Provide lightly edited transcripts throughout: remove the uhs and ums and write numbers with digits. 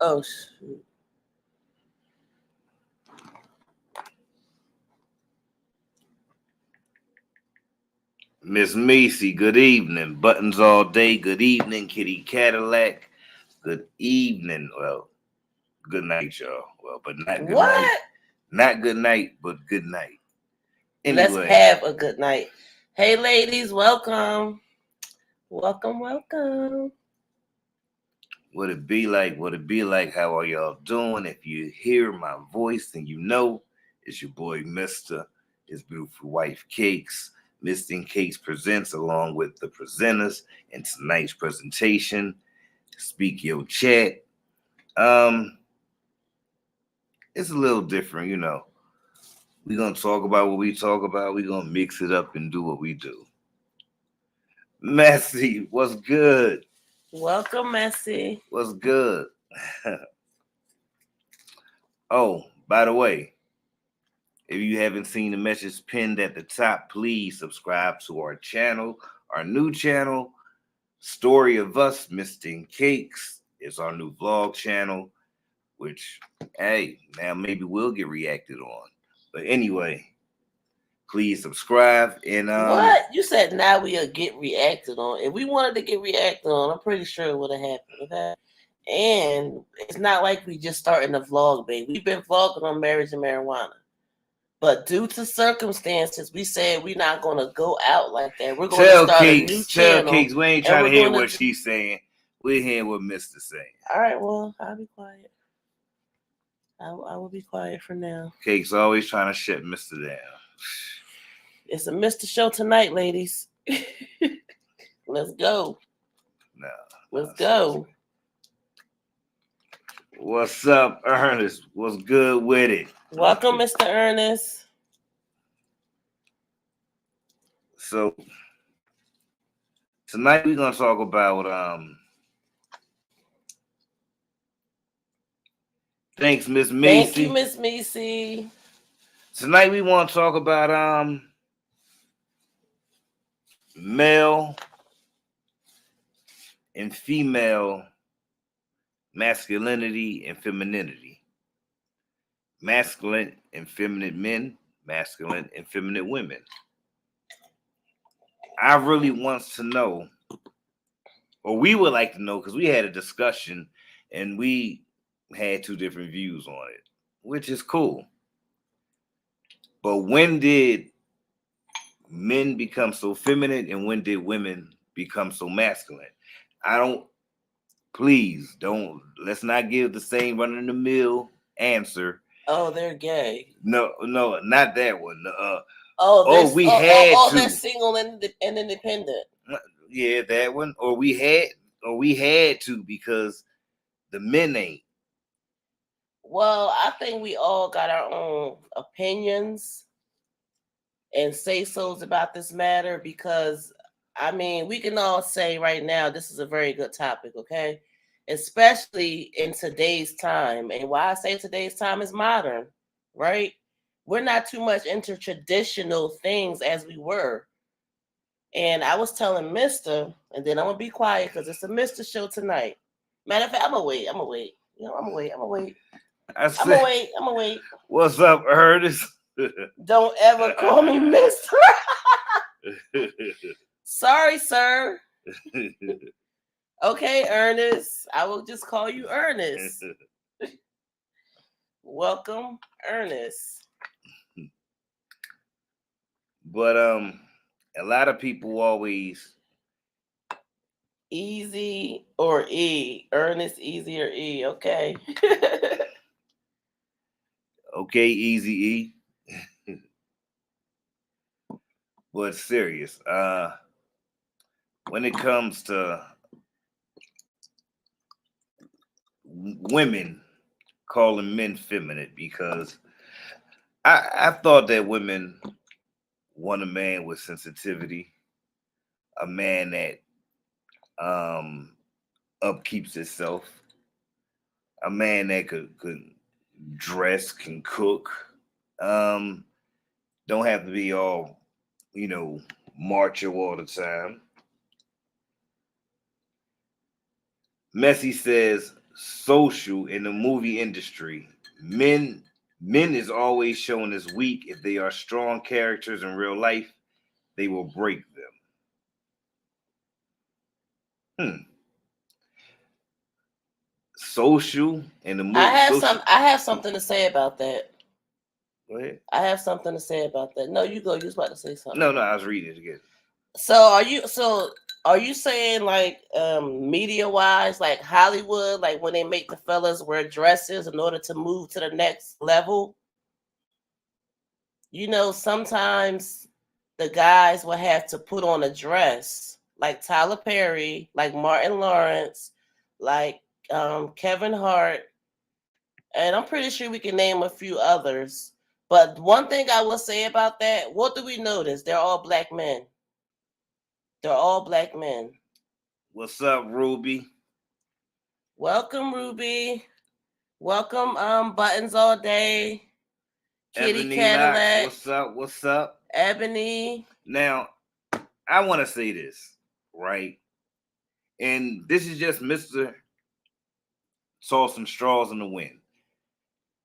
Oh, shoot. Miss Macy, good evening. Buttons all day, good evening. Kitty Cadillac, good evening. Well, good night, y'all. Well, but not good night. What? Not good night, but good night. Let's Anyway, have a good night. Hey, ladies, welcome. Welcome, welcome. what it be like? What it be like? How are y'all doing? If you hear my voice, then you know it's your boy Mister. His beautiful wife Cakes. Mistancakz presents along with the presenters in tonight's presentation. Speak your chat. Um, it's a little different, you know. We're gonna talk about what we talk about. We're gonna mix it up and do what we do. Messy, what's good? Welcome, Messi. What's good? Oh, by the way, if you haven't seen the message pinned at the top, please subscribe to our channel, our new channel, Story of Us, Mistancakz. It's our new vlog channel, which, hey, now maybe we'll get reacted on. But anyway, please subscribe and What? You said now we'll get reacted on. If we wanted to get reacted on, I'm pretty sure it would have happened, okay? And it's not like we just starting the vlog, babe. We've been vlogging on marriage and marijuana. But due to circumstances, we said we're not going to go out like that. We're going to start a new Tell channel. Cakes, we ain't and trying to we're hear gonna what she's saying. We're hearing what Mister saying. All right, well, I'll be quiet. I will be quiet for now. Cakes always trying to shut Mister down. It's a Mr. Show tonight, ladies. Let's go. No. Let's go. What's up, Ernest? What's good with it? Welcome, Mr. Ernest. So tonight we're gonna talk about thanks, Miss Macy. Thank you, Miss Macy. Tonight we want to talk about male and female masculinity and femininity. Masculine and feminine men, masculine and feminine women. I really wants to know, or we would like to know, because we had a discussion and we had two different views on it, which is cool. But when did men become so feminine and when did women become so masculine? Please don't, let's not give the same run of the mill answer. Oh, they're gay. No, not that one. They're single and independent. Yeah, that one. Or we had to because the men ain't. Well, I think we all got our own opinions and say-sos about this matter because, I mean, we can all say right now this is a very good topic, okay? Especially in today's time. And why I say today's time is modern, right? We're not too much into traditional things as we were. And I was telling Mister, and then I'm going to be quiet because it's a Mister show tonight. Matter of fact, I'm going to wait. You know, I'm going to wait. I'm gonna wait. What's up, Ernest? Don't ever call me Mister. Sorry, sir. Okay, Ernest. I will just call you Ernest. Welcome, Ernest. But a lot of people always Easy or E. Ernest, easy or E. Okay. Okay, easy E. But serious. When it comes to women calling men feminine, because I thought that women want a man with sensitivity, a man that upkeeps himself, a man that could dress, can cook, don't have to be all, macho all the time. Messi says social in the movie industry. Men is always shown as weak. If they are strong characters in real life, they will break them. Social in the movie. I have something to say about that. Go ahead. I have something to say about that. No, you go. You was about to say something. No, I was reading it again. So are you saying like media wise, like Hollywood, like when they make the fellas wear dresses in order to move to the next level? You know, sometimes the guys will have to put on a dress, like Tyler Perry, like Martin Lawrence, like Kevin Hart, and I'm pretty sure we can name a few others. But one thing I will say about that, what do we notice? They're all black men. They're all black men. What's up, Ruby? Welcome, Ruby. Welcome, Buttons All Day. Kitty Ebony Cadillac. Lock. What's up? What's up? Ebony. Now, I want to say this, right? And this is just Mr. Saw some straws in the wind.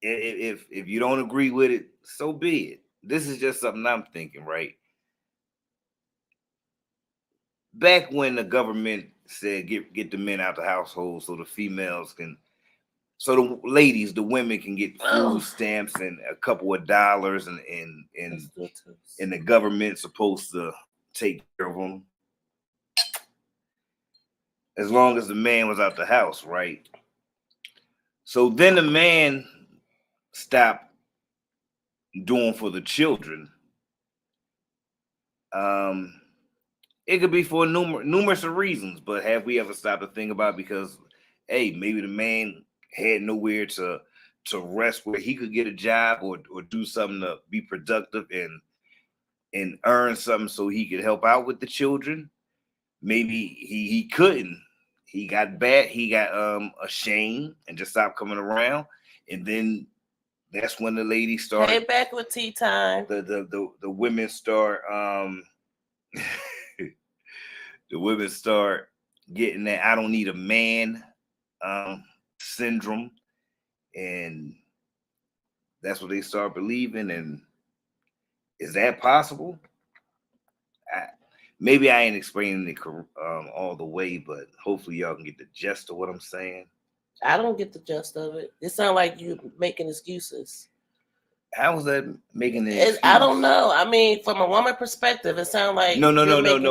If you don't agree with it, so be it. This is just something I'm thinking, right? Back when the government said get the men out the household so the females can, so the ladies, the women can get food stamps and a couple of dollars, and the government's supposed to take care of them as long as the man was out the house, right? So then the man stopped doing for the children. It could be for numerous reasons, but have we ever stopped to think about it? Because, hey, maybe the man had nowhere to rest where he could get a job or do something to be productive and earn something so he could help out with the children. Maybe he couldn't. He got ashamed and just stopped coming around. And then that's when the ladies started. Hey, back with tea time. The women start the women start getting that I don't need a man syndrome, and that's what they start believing. And is that possible? Maybe I ain't explaining it all the way, but hopefully y'all can get the gist of what I'm saying. I don't get the gist of it. It sounds like you making excuses. How was that making an excuse? I don't know. I mean, from a woman perspective, it sounds like no.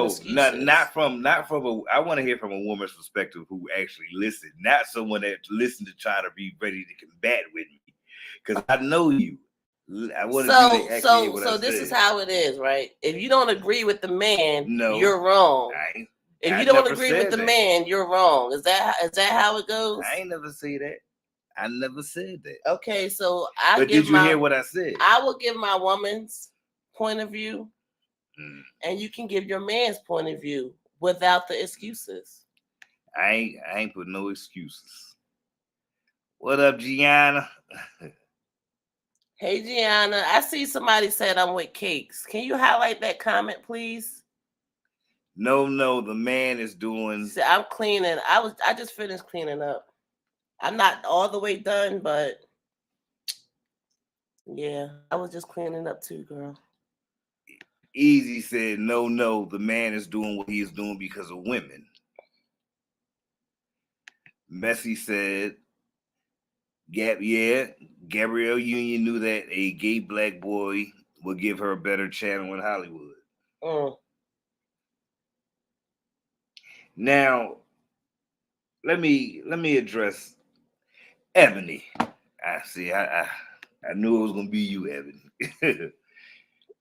excuses. Not from a. I want to hear from a woman's perspective who actually listened, not someone that listened to try to be ready to combat with me, because I know you. I want to so this is how it is, right? If you don't agree with the man, you're wrong. If you don't agree with the man, you're wrong. Is that how it goes? I ain't never say that. I never said that. Okay, so did you hear what I said? I will give my woman's point of view, and you can give your man's point of view without the excuses. I ain't put no excuses. What up, Gianna? Hey, Gianna. I see somebody said I'm with Cakes. Can you highlight that comment, please? No, the man is doing. See, I'm cleaning. I just finished cleaning up. I'm not all the way done, but yeah, I was just cleaning up too, girl. Easy said, no, the man is doing what he is doing because of women. Messi said, Gabrielle Union knew that a gay black boy would give her a better channel in Hollywood. Now, let me address Ebony. I see. I knew it was gonna be you, Ebony.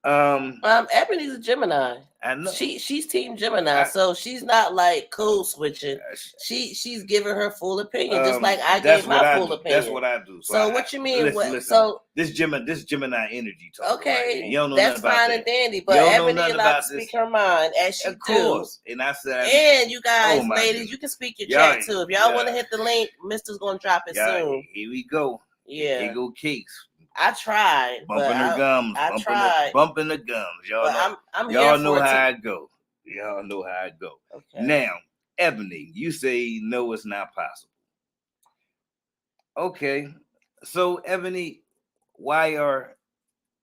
Ebony's a Gemini. I know. She's Team Gemini, so she's not like code switching. She's giving her full opinion, just like I gave my full opinion. That's what I do. So what you mean? Listen, so this Gemini energy talk. Okay, right? You don't know that's fine and dandy, but Ebony allowed to speak her mind as she of course. And I said, and you guys, ladies, you can speak your chat too. If y'all want to hit the link, Mister's gonna drop it soon. Here we go. Yeah, here go Cakes. I tried, bumping her gums. I tried bumping the gums. Y'all know how I go. Y'all know how I go. Okay. Now, Ebony, you say no, it's not possible. Okay. So, Ebony, why are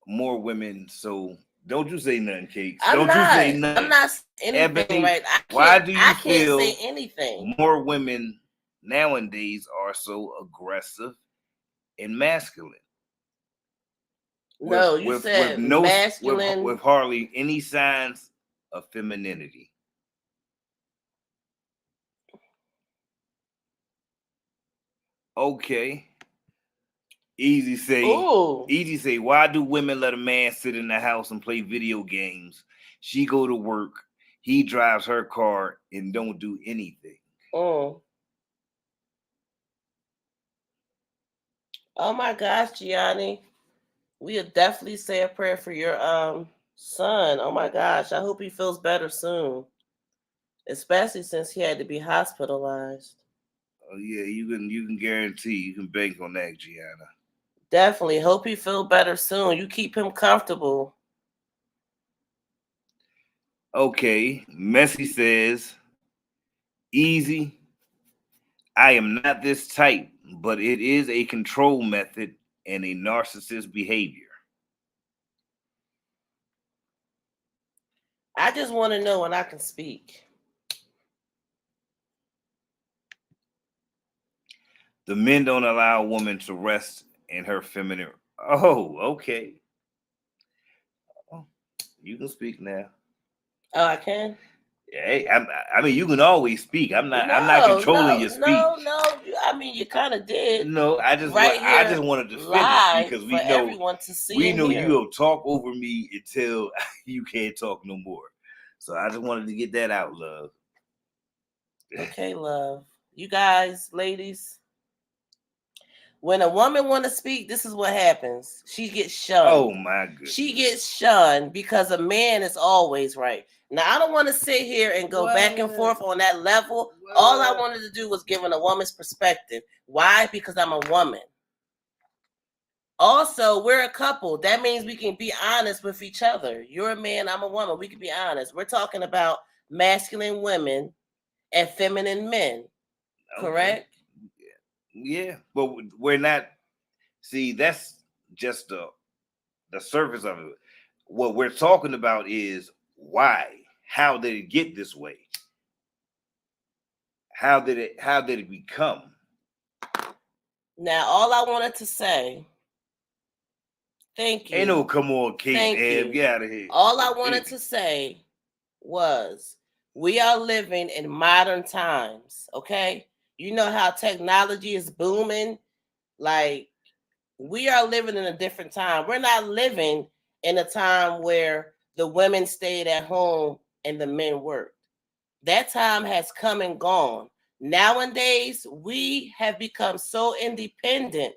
more women so? Don't you say nothing, Cakes. I'm Don't you say not. nothing. I'm not saying anything Ebony, right. I why can't. do I you can't say feel anything. more women nowadays are so aggressive and masculine No, you with said no masculine. with hardly any signs of femininity? Okay. Easy say, Ooh. easy say, why do women let a man sit in the house and play video games? She go to work, he drives her car and don't do anything. Mm. Oh my gosh, Gianni. We'll definitely say a prayer for your son. Oh my gosh. I hope he feels better soon. Especially since he had to be hospitalized. Oh yeah, you can guarantee, you can bank on that, Gianna. Definitely. Hope he feel better soon. You keep him comfortable. Okay, Messi says, easy. I am not this type, but it is a control method and a narcissist behavior. I just want to know when I can speak. The men don't allow a woman to rest in her feminine. Oh, okay. Oh, you can speak now. Oh, I can? Hey, I mean, you can always speak. I'm not No, controlling no, your no, speech. no. I mean, you kind of did No, right I here just wanted to finish live because for everyone to see we and know hear. you'll talk over me until you can't talk no more. So I just wanted to get that out, love. Okay, love. You guys, ladies, when a woman want to speak, this is what happens. She gets shunned. Oh my goodness. She gets shunned because a man is always right. Now, I don't want to sit here and go back and forth on that level. All I wanted to do was give a woman's perspective. Why? Because I'm a woman. Also, we're a couple. That means we can be honest with each other. You're a man, I'm a woman. We can be honest. We're talking about masculine women and feminine men. Correct? Okay. Yeah, but we're not. See, that's just the surface of it. What we're talking about is why. How did it get this way? How did it become? Now, all I wanted to say, thank you. Ain't no come on, Kate. Thank you. Get out of here. All I wanted to say was we are living in modern times, okay? You know how technology is booming? Like, we are living in a different time. We're not living in a time where the women stayed at home and the men worked. That time has come and gone. Nowadays, we have become so independent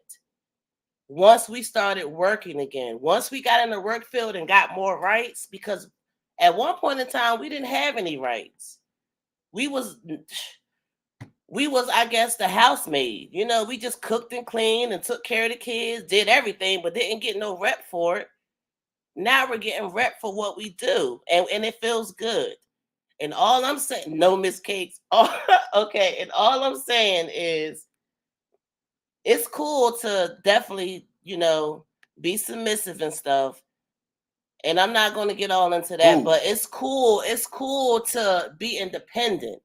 once we started working again. Once we got in the work field and got more rights, because at one point in time, we didn't have any rights. We was, I guess, the housemaid. You know, we just cooked and cleaned and took care of the kids, did everything, but didn't get no rep for it. Now we're getting rep for what we do, and it feels good. And all I'm saying, no, Miss Cakes. Okay, and all I'm saying is it's cool to definitely, be submissive and stuff. And I'm not going to get all into that, but it's cool. It's cool to be independent.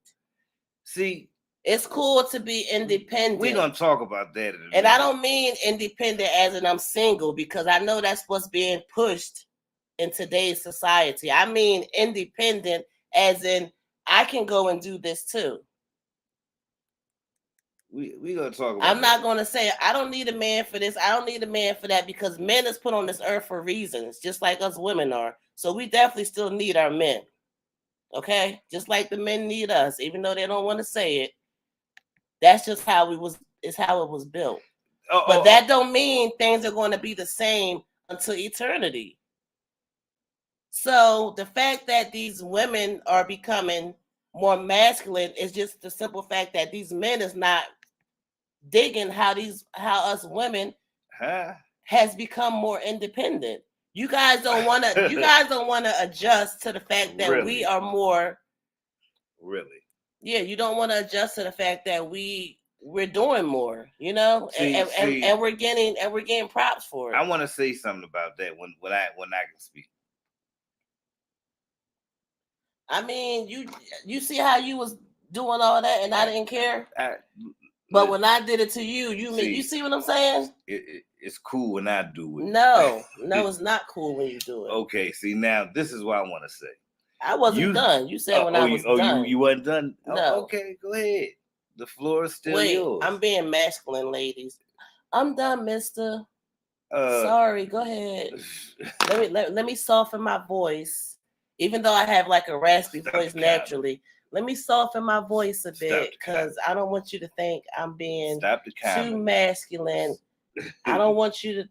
See, it's cool to be independent. We're going to talk about that. And I don't mean independent as in I'm single, because I know that's what's being pushed in today's society. I mean independent as in I can go and do this too. We gonna talk about I'm not gonna say I don't need a man for this, I don't need a man for that, because men is put on this earth for reasons, just like us women are. So we definitely still need our men. Okay? Just like the men need us, even though they don't want to say it. That's just how it's how it was built. But that don't mean things are going to be the same until eternity. So the fact that these women are becoming more masculine is just the simple fact that these men is not digging how us women has become more independent. You guys don't want to adjust to the fact that we are more really. Yeah, you don't want to adjust to the fact that we we're doing more, you know, and we're getting props for it. I want to say something about that when I can speak. I mean, you see how you was doing all that and I didn't care. But when I did it to you, you see what I'm saying? It's cool when I do it. No, it's not cool when you do it. Okay, see now this is what I want to say. I wasn't done. You said when I was done. You wasn't done? No. Okay, go ahead. The floor is still yours. I'm being masculine, ladies. I'm done, mister. Sorry, go ahead. let me soften my voice. Even though I have like a raspy voice naturally, let me soften my voice a bit because I don't want you to think I'm being too masculine. I don't want you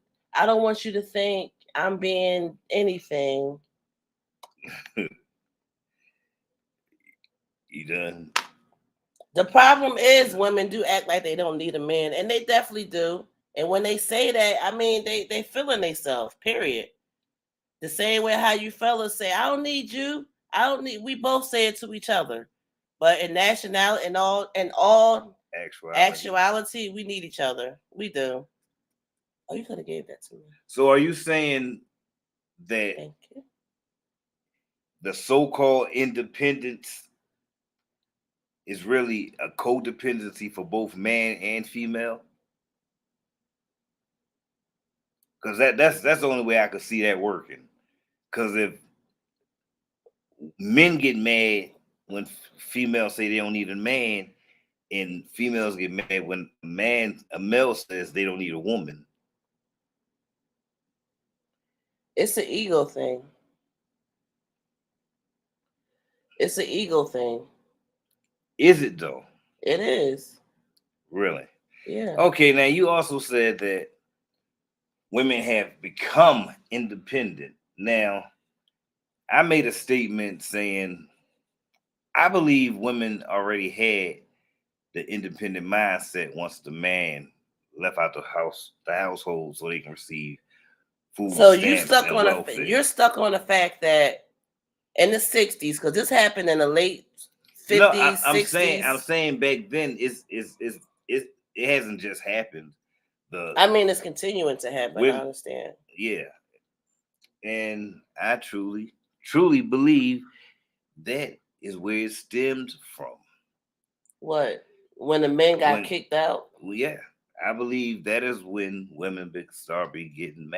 to think I'm being anything. You done? The problem is women do act like they don't need a man, and they definitely do. And when they say that, I mean they feeling themselves. Period. The same way how you fellas say, "I don't need you. I don't need." We both say it to each other, but in nationality and all actuality, we need each other. We do. Oh, you could have gave that to me. So are you saying that the so-called independence is really a codependency for both man and female? Because that's the only way I could see that working. Because if men get mad when females say they don't need a man, and females get mad when a male says they don't need a woman. It's an ego thing. It's an ego thing. Is it though? It is. Really? Yeah. Okay, now you also said that women have become independent. Now, I made a statement saying I believe women already had the independent mindset once the man left out the household so they can receive food. So you're stuck on the fact that in the 60s, because this happened in the late 50s, 60s. I'm saying back then it hasn't just happened. I mean, it's continuing to happen. I understand. Yeah. And I truly believe that is where it stems from. What? When the men got kicked out? Well, yeah. I believe that is when women start becoming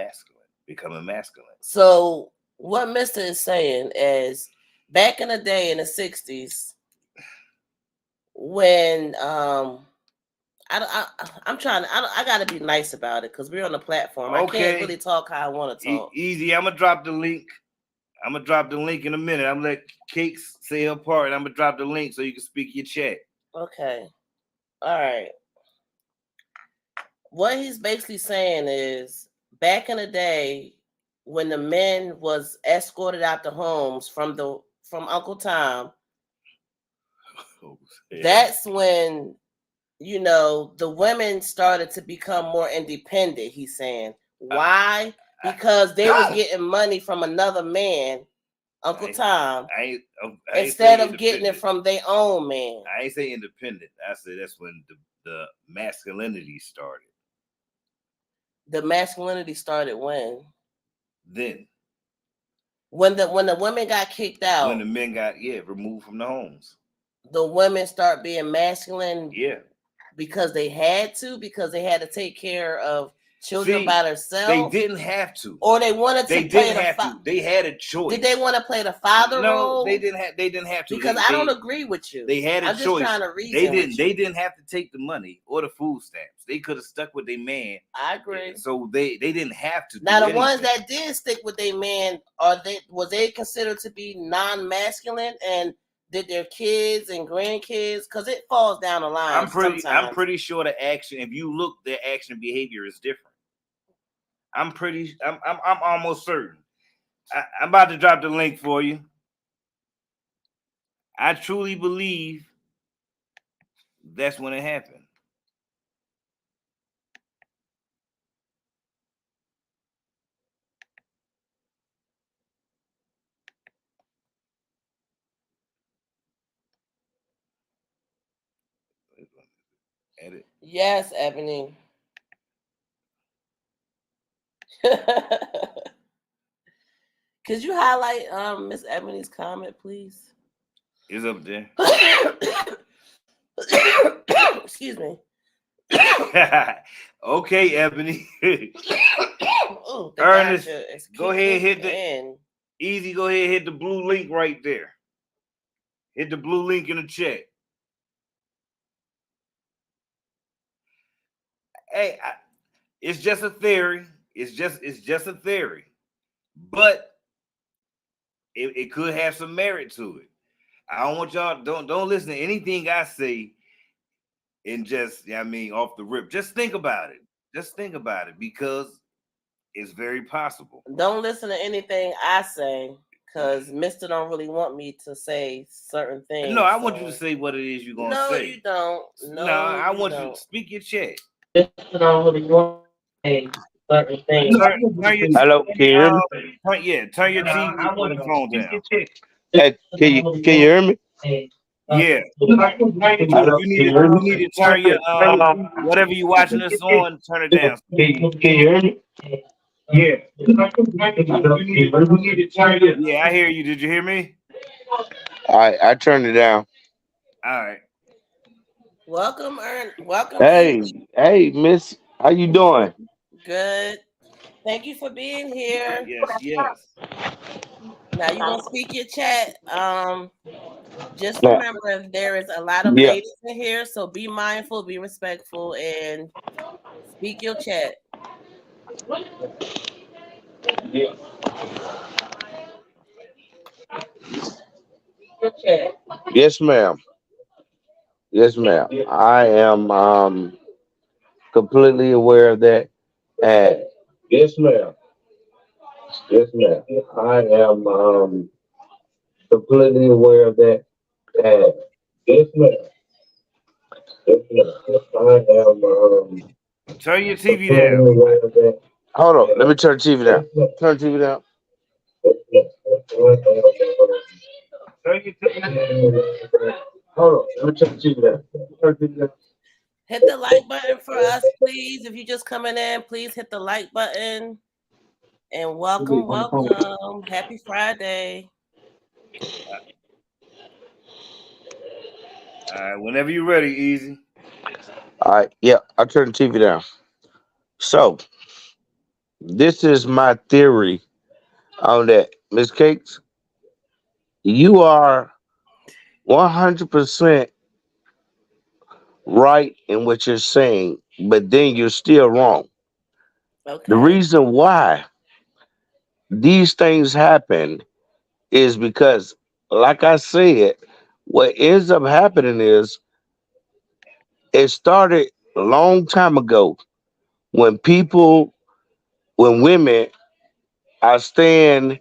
masculine. So what Mister is saying is back in the day in the 60s, when I gotta be nice about it because we're on a platform. Okay. I can't really talk how I want to talk. Easy. I'm gonna drop the link. I'm gonna drop the link in a minute. I'm gonna let Cakes say her part, and I'm gonna drop the link so you can speak your chat. Okay. All right. What he's basically saying is back in the day when the men was escorted out the homes from Uncle Tom, that's when the women started to become more independent. He's saying why? Because they was getting money from another man, Uncle Tom, instead of getting it from their own man. I ain't say independent. I said that's when the masculinity started. The masculinity started when? Then. When the women got kicked out. When the men got removed from the homes. The women start being masculine. Yeah. Because they had to take care of children by themselves. They didn't have to. Or they wanted to play They had a choice. Did they want to play the father role? No, they didn't have to. Because I don't agree with you. They had a choice. I'm just trying to reason They didn't have to take the money or the food stamps. They could have stuck with their man. I agree. So they didn't have to. Now the ones that did stick with their man, was they considered to be non-masculine, and did their kids and grandkids, because it falls down the line. I'm pretty sure the action, if you look, their action behavior is different. I'm almost certain. I'm about to drop the link for you. I truly believe that's when it happened. Edit. Yes, Ebony. Could you highlight Miss Ebony's comment, please? It's up there. Excuse me. Okay, Ebony. Oh, the Ernest, gotcha is go kicking ahead, hit the in. easy. Go ahead, hit the blue link right there. Hit the blue link in the chat. Hey, it's just a theory. It's just a theory, but it could have some merit to it. I don't want y'all don't listen to anything I say and just I mean off the rip. Just think about it. Just think about it because it's very possible. Don't listen to anything I say, because Mister don't really want me to say certain No, things. I want you to So say what it is you're gonna no, say. you don't. No, No, I you want you to don't. speak your chat. Mister don't really want me to say certain things. Turn your Hello, can you hear me? turn your TV and phone down. Hey, can you hear me? Yeah, Hello, you can need you to hear you me? need to turn your whatever you watching this on, turn it down. Can you hear me? Yeah, Hello, can you hear me? yeah, I hear you. Did you hear me? All right, I turned it down. All right. Welcome, welcome, Hey, Easy. hey, Miss, how you doing? Good. Thank you for being here. Yes, yes. Now you're gonna speak your chat. Just Yeah, remember there is a lot of yeah, ladies in here, so be mindful, be respectful, and speak your chat. yes, ma'am. Yes, ma'am. I am completely aware of that. And yes, ma'am. Yes, ma'am. I am completely aware of that. And yes, ma'am. Yes, ma'am. I am Turn your TV completely down. aware of that. Hold on, let me turn the TV down. Turn the TV down. Turn your Hold on, let me turn the TV down. Turn the TV down. Hit the like button for us, please. If you're just coming in, please hit the like button. And welcome, welcome. Happy Friday. All right, whenever you're ready, easy. All right, yeah, I turned the TV down. So this is my theory on that, Miss Cakes. You are 100% right in what you're saying, but then you're still wrong. The Okay. reason why these things happen is because, like I said, what ends up happening is it started a long time ago when when women are staying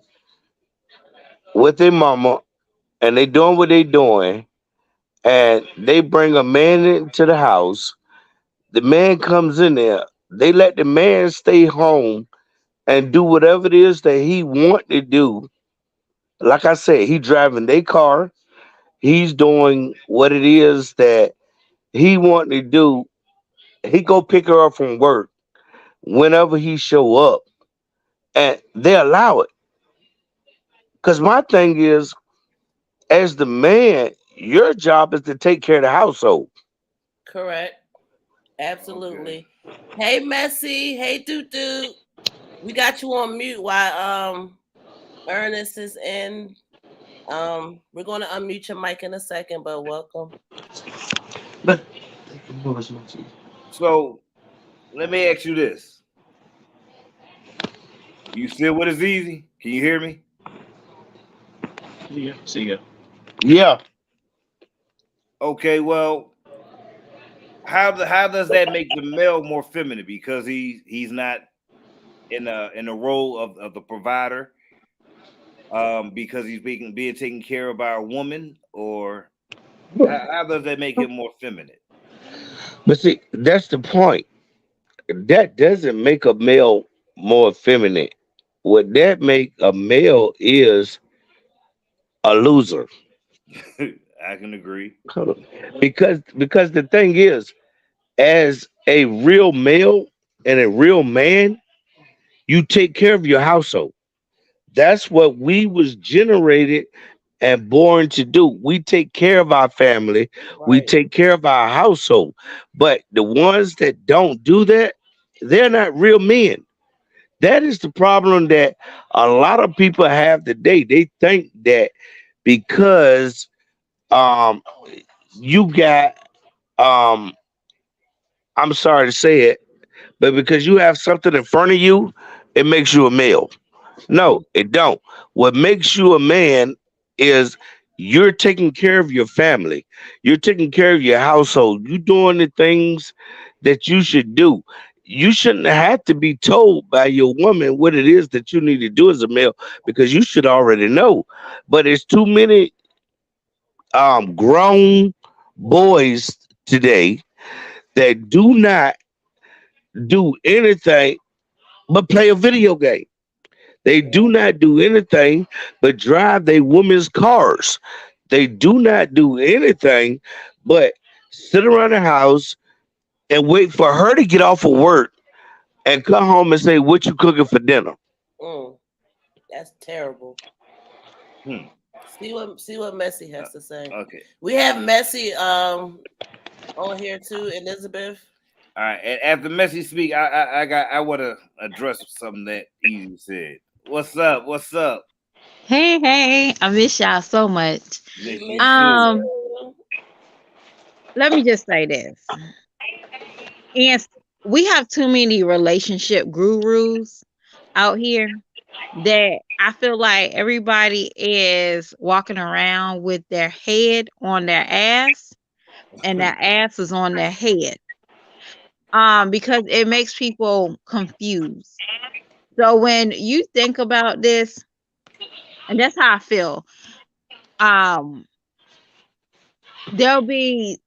with their mama and they doing what they doing, and they bring a man into the house. The man comes in there. They let the man stay home and do whatever it is that he want to do. Like I said, he driving their car. He's doing what it is that he want to do. He go pick her up from work whenever he show up, and they allow it. Cause my thing is, as the man, your job is to take care of the household. Correct. Okay. Absolutely. Hey, Messy. Hey, Doo Doo. We got you on mute while Ernest is in. We're gonna unmute your mic in a second, but welcome. But So let me ask you this. You still with us easy? Can you hear me? yeah, Okay, well, how does that make the male more feminine? Because he's not in the role of the provider, because he's being taken care of by a woman, or how does that make him more feminine? but see, that's the point. That doesn't make a male more feminine. What that make a male is a loser. I can agree. Because the thing is, As a real male and a real man, you take care of your household. That's what we was generated and born to do. We take care of our family. We Right. take care of our household. But the ones that don't do that, they're not real men. That is the problem that a lot of people have today. They think that because um you got um I'm sorry to say it, but because you have something in front of you, it makes you a male. No, Mm, it don't. What makes you a man is you're taking care of your family. You're taking care of your household. You doing the things that you should do. You shouldn't have to be told by your woman what it is that you need to do as a male because you should already know. But it's too many grown boys today that do not do anything but play a video game. They do yeah. not do anything but drive their women's cars. They do not do anything but sit around the house and wait for her to get off of work and come home and say, "What you cooking for dinner?" Mm, that's terrible. Hmm. See what Messi Uh, has to say. okay. We have Messi on here too, Elizabeth. All right. And after Messi speak, I want to address something that Easy said. What's up? What's up? Hey, hey, I miss y'all so much. We Miss you miss you too. Um, too. Let me just say this. And we have too many relationship gurus out here that I feel like everybody is walking around with their head on their ass and their ass is on their head. Because it makes people confused. So when you think about this, and that's how I feel, um, there'll be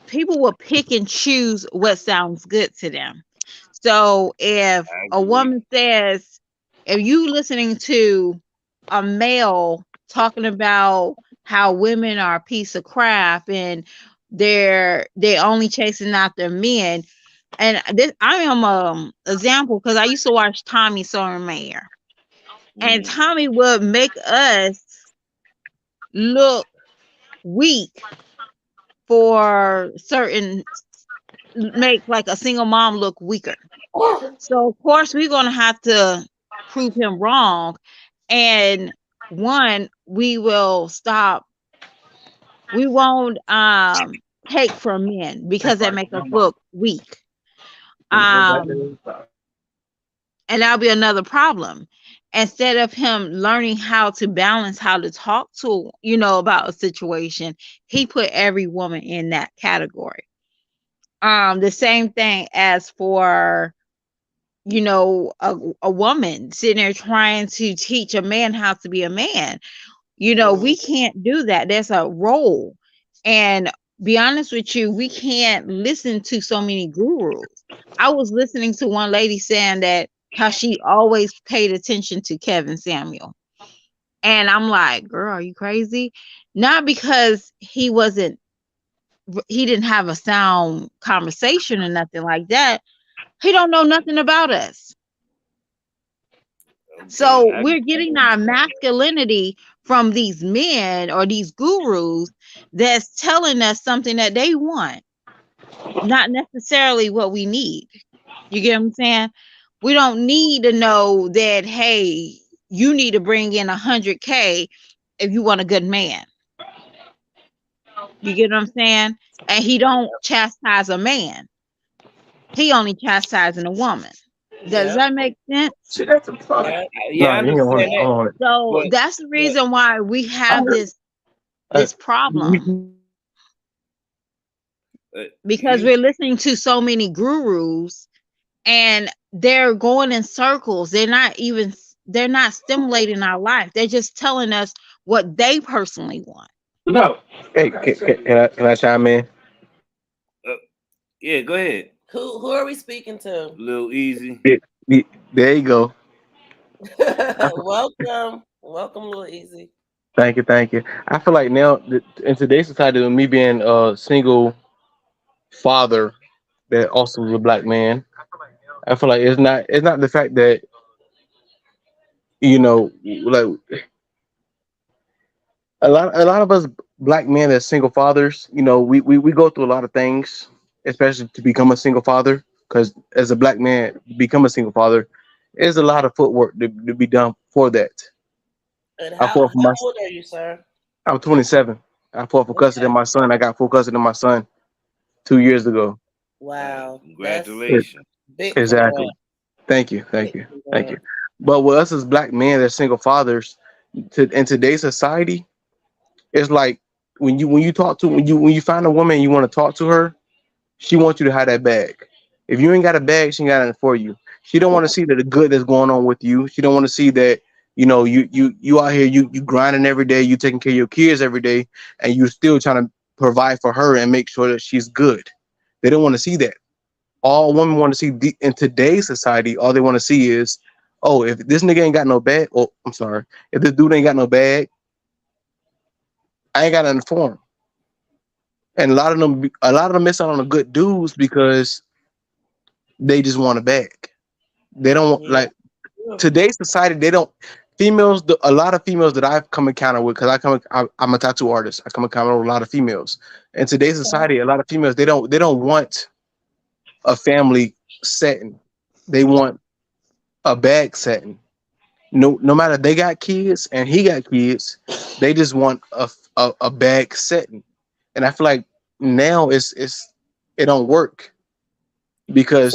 people will pick and choose what sounds good to them. So if I a agree. woman says, if you listening to a male talking about how women are a piece of crap and they only chasing after men, and this I am example because I used to watch Tommy Sotomayor, and Mm. Tommy would make us look weak for certain make like a single mom look weaker. So of course we're gonna have to prove him wrong. And one, we won't take from men because that make us look weak. Um and that'll be another problem. Instead of him learning how to balance how to talk to, about a situation, he put every woman in that category. The same thing as for a woman sitting there trying to teach a man how to be a man. We Mm, can't do that. There's a role. And be honest with you, we can't listen to so many gurus. I was listening to one lady saying that how she always paid attention to Kevin Samuel. And I'm like, girl, are you crazy? Not because he didn't have a sound conversation or nothing like that. He don't know nothing about us. Okay. So I we're getting our understand. masculinity from these men or these gurus that's telling us something that they want, not necessarily what we need. You get what I'm saying? We don't need to know that, hey, you need to bring in 100K if you want a good man. You get what I'm saying? And he don't chastise a man. He only chastising a woman. Does yep. that make sense? Yep. Yeah, No, I you ain't understand that. on it. So But that's the but reason why we I have heard, uh, this problem because you we're listening to so many gurus and they're going in circles. They're not stimulating our life. They're just telling us what they personally want. no. Hey, can I chime in? uh, yeah, go ahead. Who are we speaking to? Little easy. Yeah, yeah, there you go. I, Welcome. Welcome, little easy. thank you, thank you. I feel like now in today's society, with me being a single father that also was a black man. I feel like it's not the fact that like a lot of us black men as single fathers, we go through a lot of things, especially to become a single father. Because as a black man, to become a single father, there's a lot of footwork to be done for that. And I how fought for my. old are you, sir? I'm 27. I fought for custody Okay. of my son. I got full custody of my son 2 years ago. Wow, that's E- Congratulations. big Exactly. congrats. Thank you. Thank Big you. Thank you. congrats. But with us as black men, as single fathers, in today's society, it's like when you talk to when you find a woman and you want to talk to her, she wants you to have that bag. If you ain't got a bag, she ain't got nothing for you. She don't want to see that the good that's going on with you. She don't want to see that you out here you grinding every day, you taking care of your kids every day, and you still trying to provide for her and make sure that she's good. They don't want to see that. All women want to see in today's society. All they want to see is, oh, if this nigga ain't got no bag, oh, I'm sorry, if this dude ain't got no bag, I ain't got nothing for him. And a lot of them miss out on the good dudes because they just want a bag. They don't Yeah. like today's society. They don't females. A lot of females that I've come encounter with because I'm a tattoo artist. I come encounter with a lot of females. In today's society, a lot of females they don't want a family setting. They want a bag setting. No matter they got kids and he got kids, they just want a bag setting. And I feel like now it don't work So because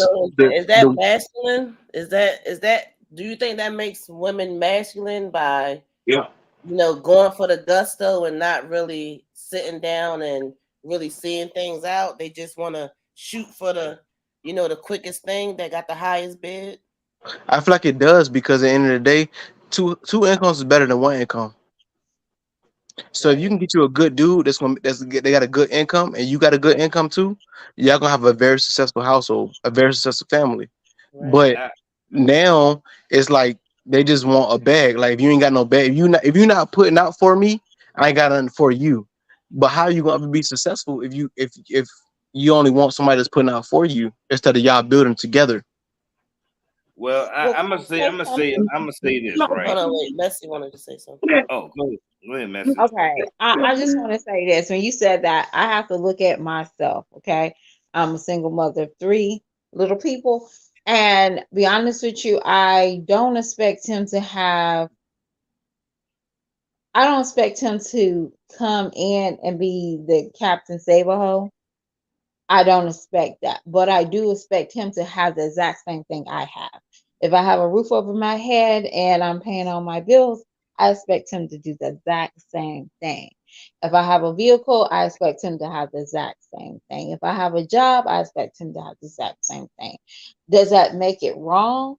is that masculine? Is that do you think that makes women masculine by yeah. going for the gusto and not really sitting down and really seeing things out? They just want to shoot for the quickest thing that got the highest bid. I feel like it does because at the end of the day, two incomes is better than one income. So if you Right, can get you a good dude they got a good income and you got a good income too, y'all gonna have a very successful household, a very successful family. right. But now it's like they just want a bag. Like if you ain't got no bag, if you not putting out for me, I ain't got nothing for you. But how are you gonna be successful if you only want somebody that's putting out for you instead of y'all building together? Well, Well, I'm can gonna I say, say I'm gonna say, something? I'm gonna say this Hold right. on, wait. Messi wanted to say something. Oh, go ahead, message. Okay, I just want to say this. When you said that, I have to look at myself. Okay, I'm a single mother of three little people, and be honest with you, I don't expect him to have. I don't expect him to come in and be the Captain Save-A-Ho. I don't expect that, but I do expect him to have the exact same thing I have. If I have a roof over my head and I'm paying all my bills, I expect him to do the exact same thing. If I have a vehicle, I expect him to have the exact same thing. If I have a job, I expect him to have the exact same thing. Does that make it wrong?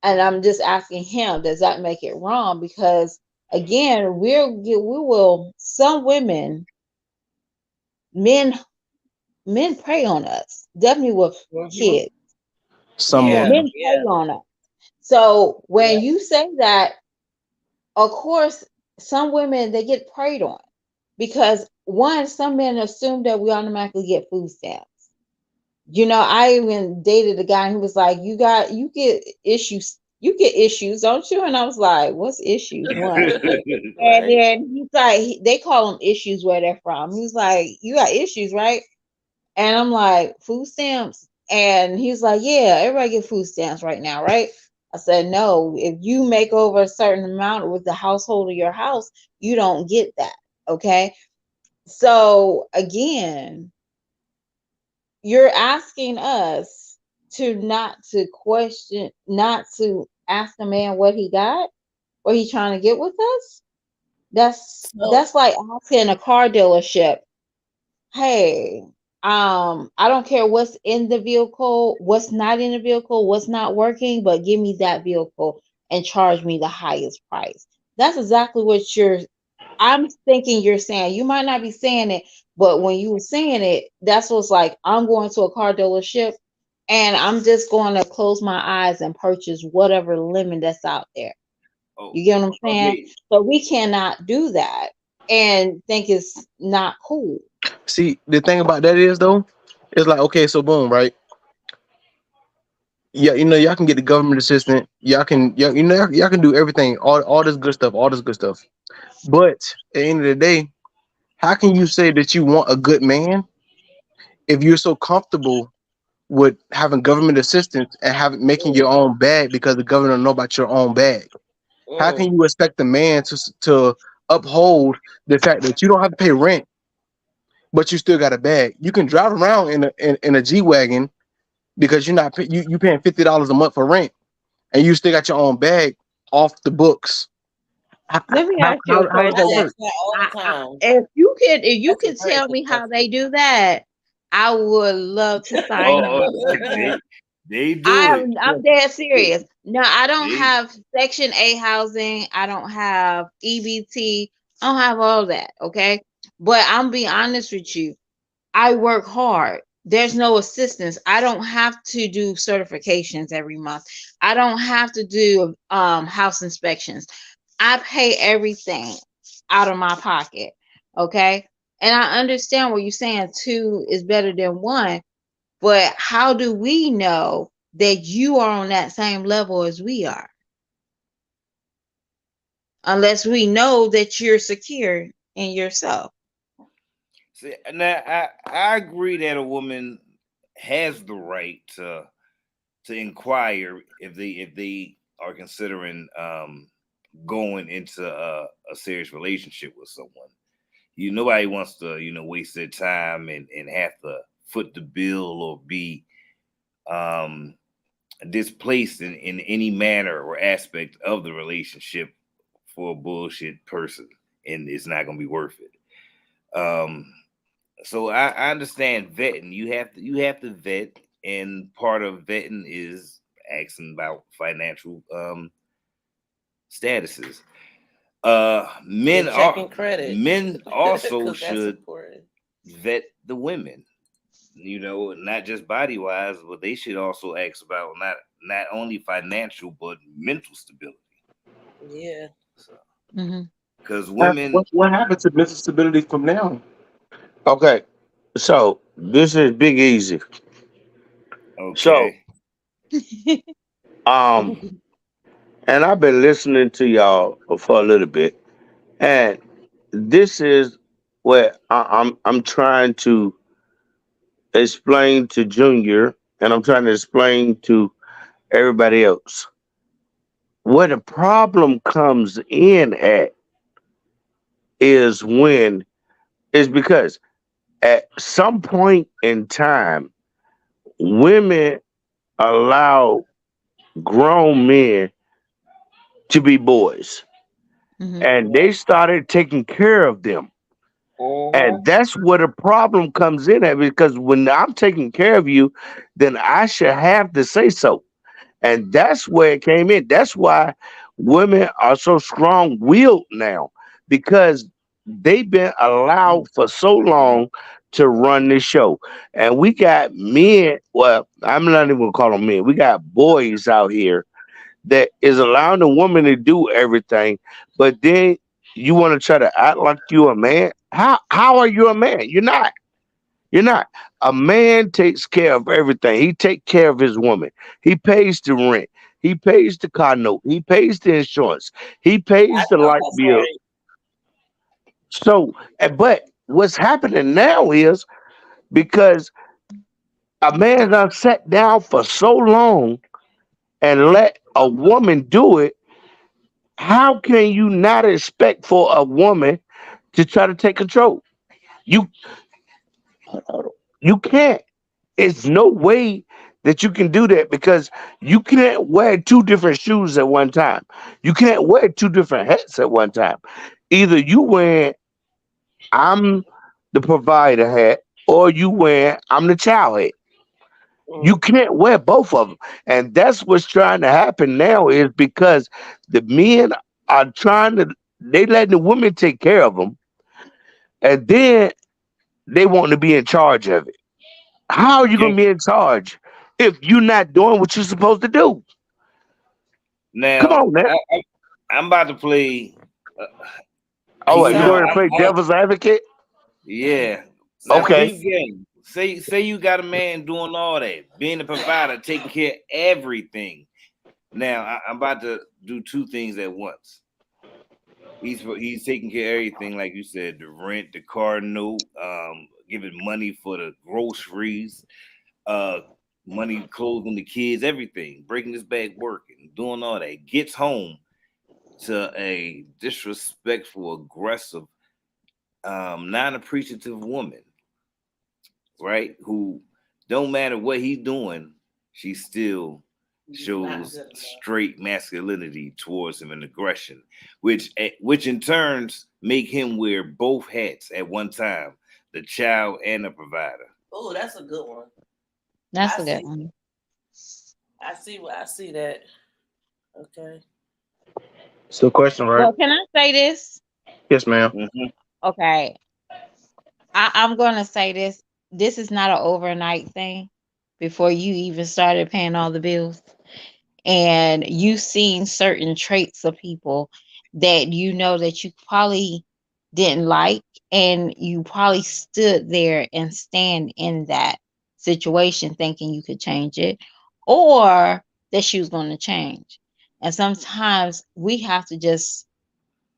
And I'm just asking him, does that make it wrong? Because again, some women, men men prey on us, definitely with Mm-hmm. kids. Some Yeah, women. Men prey yeah, on us. So yeah. when you say that, of course, some women they get preyed on because one, some men assume that we automatically get food stamps. I even dated a guy who was like, you get issues, don't you? And I was like, what's issues? One. And Right. then he's like, they call them issues where they're from. He's like, you got issues, right? And I'm like, food stamps? And he's like, yeah, everybody get food stamps right now, right? I said, no, if you make over a certain amount with the household of your house, you don't get that. Okay. So again, you're asking us not to ask a man what he got, what he trying to get with us. So That's like asking a car dealership, hey, I don't care what's in the vehicle, what's not in the vehicle, what's not working, but give me that vehicle and charge me the highest price. That's exactly what I'm thinking you're saying. You might not be saying it, but when you were saying it, that's what's like, I'm going to a car dealership and I'm just going to close my eyes and purchase whatever lemon that's out there. Oh, You get what I'm saying? okay. So we cannot do that and think it's not cool. See, the thing about that is though, It's like, okay, so boom, right? Yeah, y'all can get the government assistant. Y'all can, y'all can do everything, all this good stuff, all this good stuff. But at the end of the day, how can you say that you want a good man if you're so comfortable with having government assistance and having making your own bag because the government don't know about your own bag? How Mm. can you expect a man to uphold the fact that you don't have to pay rent, but you still got a bag? You can drive around in a G wagon because you're not you paying $50 a month for rent, and you still got your own bag off the books. How, Let me ask you a how does I that question. ask work? that all the time. If you That's a could very tell good me how question. they do that, I would love to sign Oh, up. Okay. they do it. I'm dead They, serious. No, I don't they have Section 8 housing. I don't have EBT. I don't have all that. Okay. But I'm being honest with you. I work hard. There's no assistance. I don't have to do certifications every month. I don't have to do house inspections. I pay everything out of my pocket. Okay. And I understand what you're saying, two is better than one, but how do we know that you are on that same level as we are? Unless we know that you're secure in yourself. see now. I agree that a woman has the right to inquire if they are considering going into a serious relationship with someone. Nobody wants to waste their time and have to foot the bill or be um displaced in any manner or aspect of the relationship for a bullshit person, and it's not gonna be worth it. So I understand vetting. You have to vet, and part of vetting is asking about financial statuses. Your Men are checking credit, men also because that's should important. vet the women. Not just body wise, but they should also ask about not only financial but mental stability. Yeah. So, Hmm. because women, What happened to business stability from now? Okay, so this is Big Easy. So, okay, um, and I've been listening to y'all for a little bit, and this is what I'm trying to explain to Junior, and I'm trying to explain to everybody else. Where the problem comes in at is when is because at some point in time, women allow grown men to be boys, Hmm. and they started taking care of them. Mm-hmm. And that's where the problem comes in at, because when I'm taking care of you, then I should have to say so. And that's where it came in. That's why women are so strong willed now, because they've been allowed for so long to run this show. And we got men, well, I'm not even gonna call them men, we got boys out here that is allowing the woman to do everything, but then you want to try to act like you a man. How are you a man? You're not. You're not. A man takes care of everything. He takes care of his woman. He pays the rent. He pays the car note. He pays the insurance. He I pays the know light that's bill. right. So, but what's happening now is because a man done sat down for so long and let a woman do it, how can you not expect for a woman to try to take control? You you can't. It's no way that you can do that, because you can't wear two different shoes at one time. You can't wear two different hats at one time. Either you wear I'm the provider hat, or you wear I'm the child hat. You Mm. can't wear both of them. And that's what's trying to happen now, is because the men are trying to, they letting the women take care of them, and then they want to be in charge of it. How are you yeah. going to be in charge if you're not doing what you're supposed to do? Come Now on, man. I'm about to play. Uh, Oh, You are you sound going to like play I devil's advocate? yeah. Now Okay. peep game. Say you got a man doing all that, being a provider, taking care of everything. Now I'm about to do two things at once. He's taking care of everything, like you said, the rent, the car note, giving money for the groceries, uh, money, clothing the kids, everything, breaking his back working, doing all that. Gets home to a disrespectful, aggressive, non-appreciative woman, right? Who don't matter what he's doing, she still shows straight masculinity towards him and aggression, which in turns make him wear both hats at one time, the child and the provider. Oh, that's a good one. That's I a good see. one. I see that. Okay. So, question, right? Well, can I say this? Yes, ma'am. Mm-hmm. Okay. I'm gonna say this. This is not an overnight thing before you even started paying all the bills. And you've seen certain traits of people that you know that you probably didn't like, and you probably stood there and stand in that situation thinking you could change it, or that she was going to change. And sometimes we have to just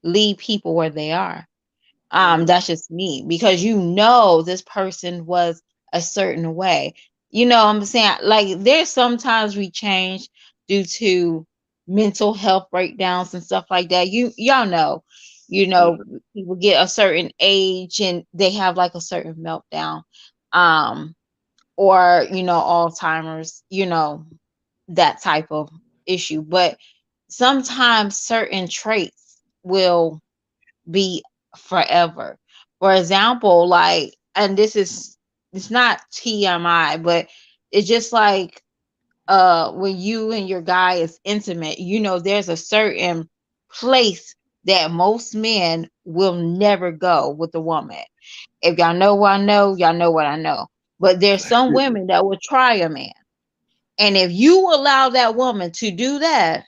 leave people where they are. Mm-hmm. That's just me, because you know this person was a certain way. You know what I'm saying? Like, there's sometimes we change due to mental health breakdowns and stuff like that. Y'all know, you know, Mm-hmm. people get a certain age and they have like a certain meltdown. Um, or, you know, Alzheimer's, you know, that type of issue. But sometimes certain traits will be forever. For example, like, and this is, it's not TMI, but it's just like when you and your guy is intimate, you know, there's a certain place that most men will never go with a woman. If y'all know what I know, y'all know what I know. But there's some women that will try a man. And if you allow that woman to do that,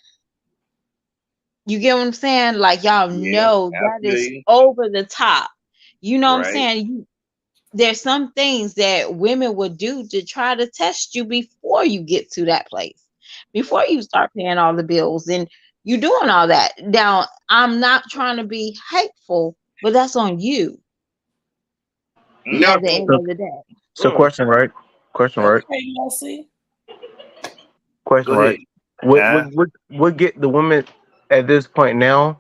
you get what I'm saying? Like, y'all Yeah, know I that feel is you. over the top. You know what I'm Right. saying? There's some things that women would do to try to test you before you get to that place, before you start paying all the bills and you doing all that. Now, I'm not trying to be hateful, but that's on you Mm. at the end So, of the day. so question, right? Question, right? Okay, Yossi. Question, Go ahead. right? What Huh? what what what get the women at this point now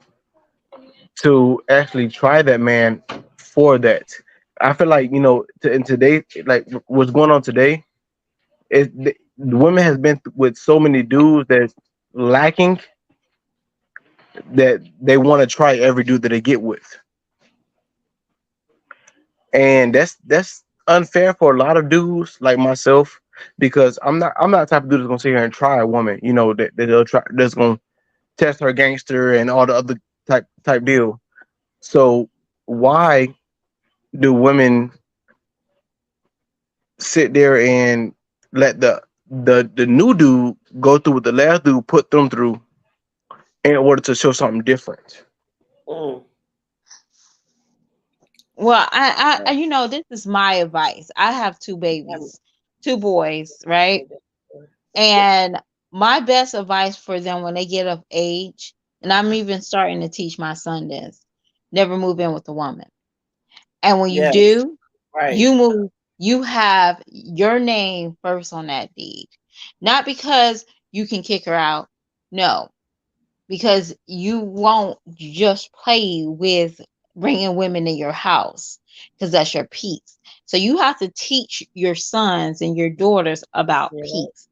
to actually try that man for that? I feel like, in today, like what's going on today is the women has been with so many dudes that's lacking that they want to try every dude that they get with, and that's unfair for a lot of dudes like myself, because I'm not the type of dude that's gonna sit here and try a woman, that they'll try, that's gonna test her gangster and all the other type deal. So why do women sit there and let the new dude go through what the last dude put them through in order to show something different? Mm. Well, you know, this is my advice. I have two Um, babies, two boys, right? And my best advice for them when they get of age, and I'm even starting to teach my son this: never move in with a woman. And when you Yes, do, right. you move, you have your name first on that deed. Not because you can kick her out. No, because you won't just play with bringing women in your house, because that's your peace. So you have to teach your sons and your daughters about Yeah. peace.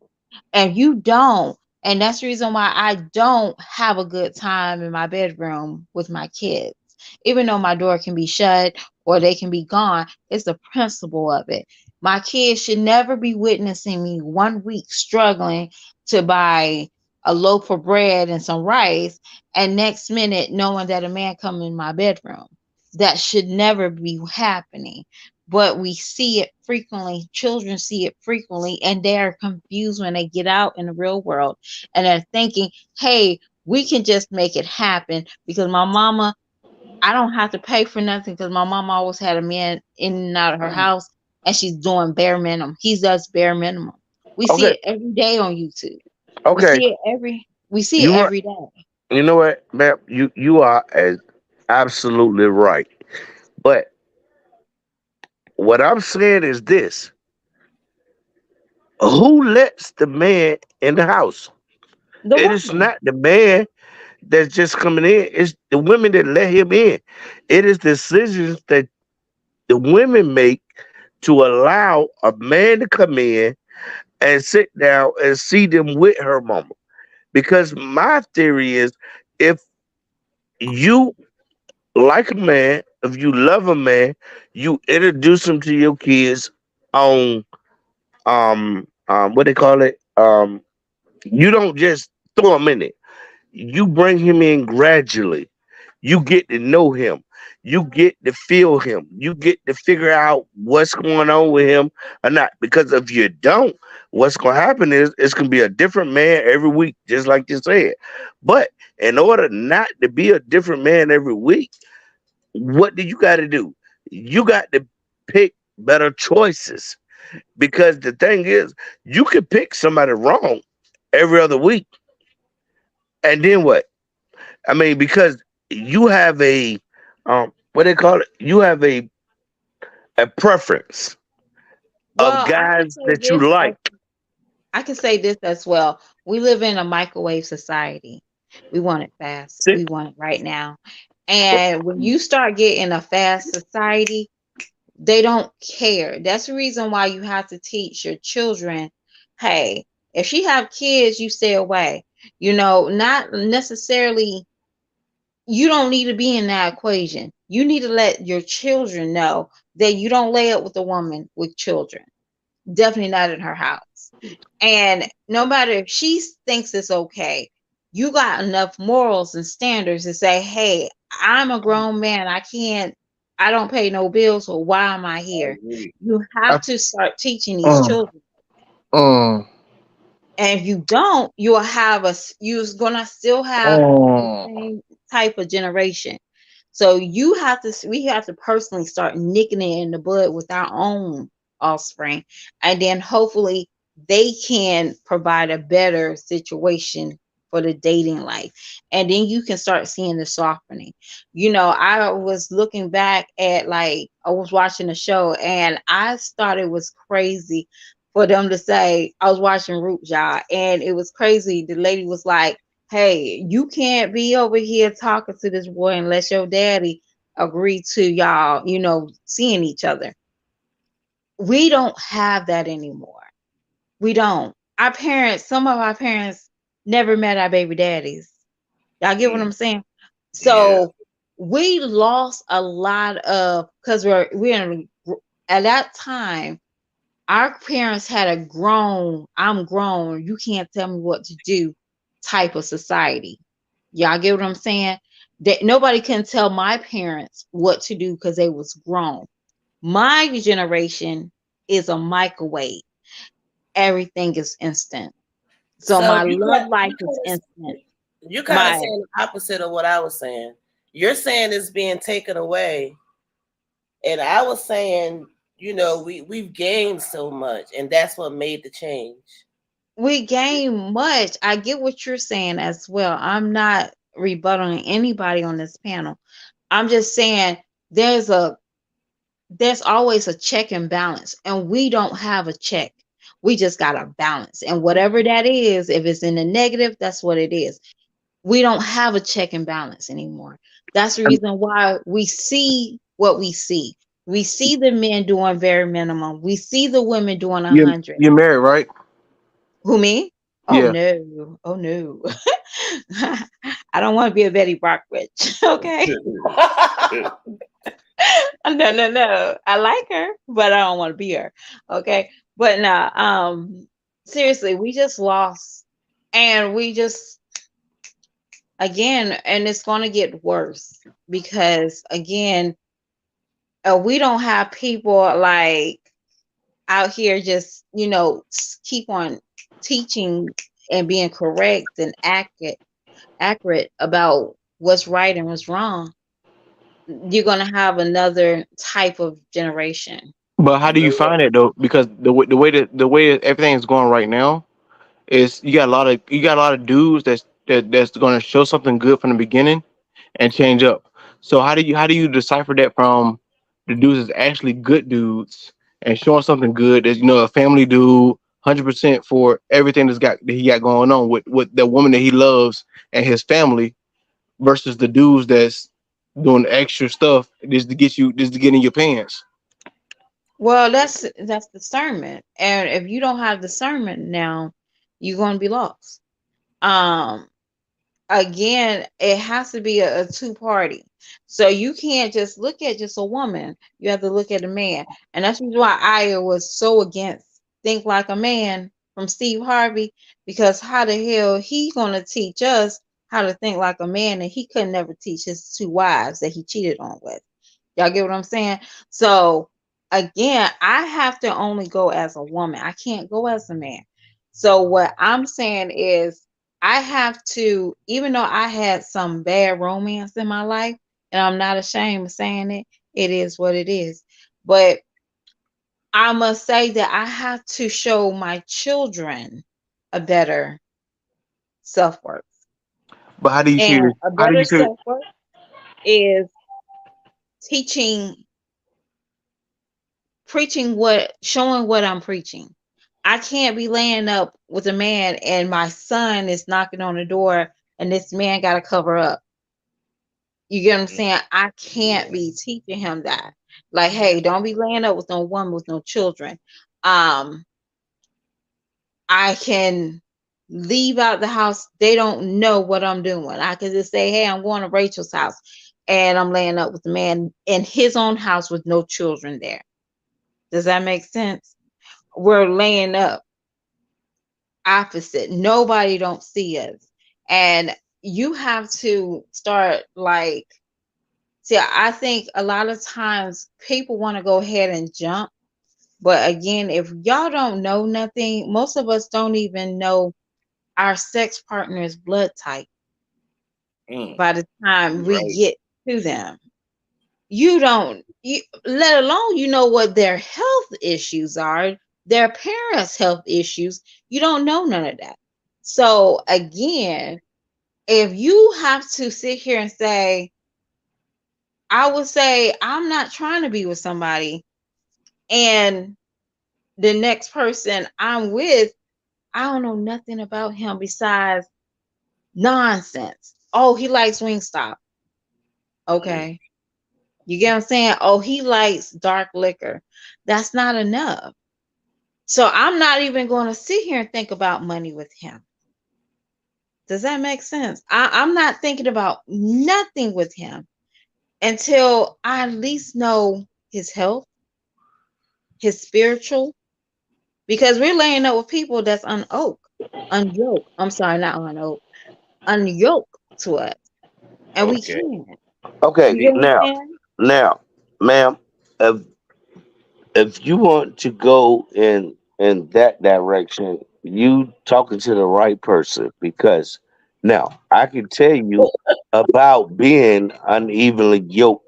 And you don't, and that's the reason why I don't have a good time in my bedroom with my kids. Even though my door can be shut or they can be gone, it's the principle of it. My kids should never be witnessing me 1 week struggling to buy a loaf of bread and some rice, and next minute knowing that a man come in my bedroom. That should never be happening, but we see it frequently. Children see it frequently, and they are confused when they get out in the real world, and they're thinking, hey, we can just make it happen because my mama, I don't have to pay for nothing because my mama always had a man in and out of her house, and she's doing bare minimum. He does bare minimum. We see Okay, it every day on YouTube. We okay. see it You right. every day. You know what, ma'am? You are absolutely right. But what I'm saying is this: who lets the man in the house? The It is woman. not the man that's just coming in. It's the women that let him in. It is decisions that the women make to allow a man to come in and sit down and see them with her mama. Because my theory is, if you like a man, if you love a man, you introduce him to your kids on what they call it. You don't just throw him in it. You bring him in gradually. You get to know him. You get to feel him. You get to figure out what's going on with him or not. Because if you don't, what's going to happen is it's going to be a different man every week, just like you said. But in order not to be a different man every week, what do you got to do? You got to pick better choices. Because the thing is, you could pick somebody wrong every other week. And then what? I mean, because you have a what they call it, you have a preference of Well, guys that you like. I can say this as well. We live in a microwave society. We want it fast. See? We want it right now. And when you start getting a fast society, they don't care. That's the reason why you have to teach your children, hey, if she have kids, you stay away. Not necessarily, you don't need to be in that equation. You need to let your children know that you don't lay up with a woman with children. Definitely not in her house. And no matter if she thinks it's okay, you got enough morals and standards to say, hey, I'm a grown man. I don't pay no bills, so why am I I here? agree. You I, have to start teaching these mm, children. mm, And if you don't, you're gonna still have the mm. same type of generation. So we have to personally start nicking it in the bud with our own offspring, and then hopefully they can provide a better situation for the dating life, and then you can start seeing the softening. I was looking back at, like, I was watching a show, and I thought it was crazy for them to say, I was watching Root Job, and it was crazy. The lady was like, hey, you can't be over here talking to this boy unless your daddy agree to y'all, seeing each other. We don't have that anymore. We don't. Some of our parents never met our baby daddies. Y'all get what Mm, I'm saying? yeah. So we lost a lot of, because at that time, our parents had a I'm grown, you can't tell me what to do type of society. Y'all get what I'm saying? That nobody can tell my parents what to do because they was grown. My generation is a microwave. Everything is instant. So So my love life is instant. you kind of My saying the opposite of what I was saying. You're saying it's being taken away, and I was saying, we've gained so much, and that's what made the change. we gain much. I get what you're saying as well. I'm not rebuttaling anybody on this panel. I'm just saying there's a there's always a check and balance, and we don't have a check. We just got a balance, and whatever that is, if it's in the negative, that's what it is. We don't have a check and balance anymore. That's the reason why we see what we see. We see the men doing very minimum. We see the women doing a You 100. you're married, right? Who, me? Oh Yeah. no, oh no. I don't want to be a Betty Brockwich. Okay. No, no, no. I like her, but I don't want to be her. Okay. But no, seriously, we just lost, and we just, again, and it's going to get worse because, again, we don't have people like out here just, keep on teaching and being correct and accurate about what's right and what's wrong. You're going to have another type of generation. But how You do know you what? find it though? Because the way that everything is going right now is you got a lot of dudes that's going to show something good from the beginning and change up. So how do you decipher that from the dudes that's actually good dudes and showing something good, that's a family dude, 100% for everything that he got going on with the woman that he loves and his family, versus the dudes that's doing extra stuff just to get in your pants. Well, that's discernment. And if you don't have discernment now, you're going to be lost. Um Again, it has to be a two party. So you can't just look at just a woman. You have to look at a man. And that's why Aya was so against Think Like a Man from Steve Harvey, because how the hell he gonna teach us how to think like a man, and he could never teach his two wives that he cheated on with. Y'all get what I'm saying? So again, I have to only go as a woman. I can't go as a man. So what I'm saying is I have to, even though I had some bad romance in my life, and I'm not ashamed of saying it, it is what it is. But I must say that I have to show my children a better self worth. But how do you And figure? a How do better you figure? self worth is teaching, preaching what, showing what I'm preaching. I can't be laying up with a man and my son is knocking on the door and this man got to cover up. You get what I'm saying? I can't be teaching him that. Like, hey, don't be laying up with no woman with no children. Um, I can leave out the house. They don't know what I'm doing. I can just say, hey, I'm going to Rachel's house and I'm laying up with a man in his own house with no children there. Does that make sense? We're laying up opposite. Nobody don't see us. And you have to start like, see, I think a lot of times people want to go ahead and jump. But again, if y'all don't know nothing, most of us don't even know our sex partner's blood type Mm, by the time you're we right. get to them. You don't, let alone you know what their health issues are, their parents' health issues. You don't know none of that. So again, if you have to sit here and say, I would say, I'm not trying to be with somebody, and the next person I'm with, I don't know nothing about him besides nonsense. Oh, he likes Wingstop. Mm, Okay. You get what I'm saying? Oh, he likes dark liquor. That's not enough. So I'm not even going to sit here and think about money with him. Does that make sense? I'm not thinking about nothing with him until I at least know his health, his spiritual, because we're laying up with people that's unyoked. I'm sorry, not unoak, unyoked to us, and we okay. can't. Okay, You get what I'm now, saying? now, ma'am, if if you want to go in that direction, you talking to the right person, because now I can tell you about being unevenly yoked.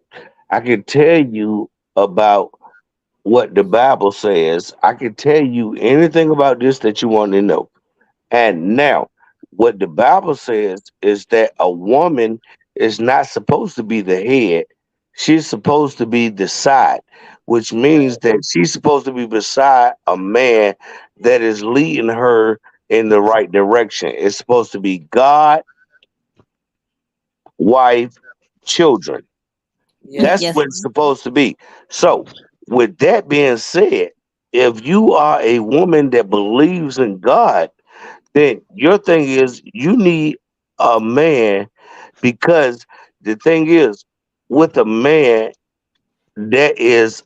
I can tell you about what the Bible says. I can tell you anything about this that you want to know. And now, what the Bible says is that a woman is not supposed to be the head. She's supposed to be the side, which means that she's supposed to be beside a man that is leading her in the right direction. It's supposed to be God, wife, children. That's Yes. what Yes. it's supposed to be. So, with that being said, if you are a woman that believes in God, then your thing is you need a man, because the thing is, with a man that is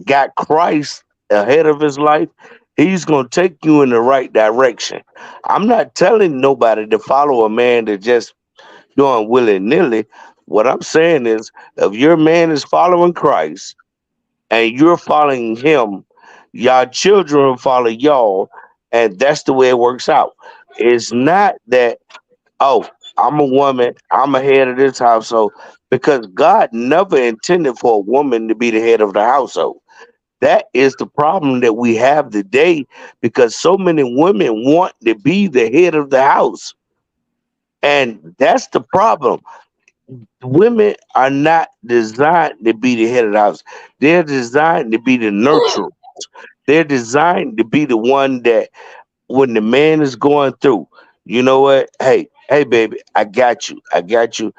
got Christ ahead of his life, he's gonna take you in the right direction. I'm not telling nobody to follow a man that just doing willy nilly. What I'm saying is, if your man is following Christ and you're following him, your children will follow y'all, and that's the way it works out. It's not that, oh, I'm a woman, I'm a head of this household, because God never intended for a woman to be the head of the household. That is the problem that we have today because so many women want to be the head of the house. And that's the problem. Women are not designed to be the head of the house. They're designed to be the nurturer. They're designed to be the one that when the man is going through, you know what? Hey, baby, I got you. I got you.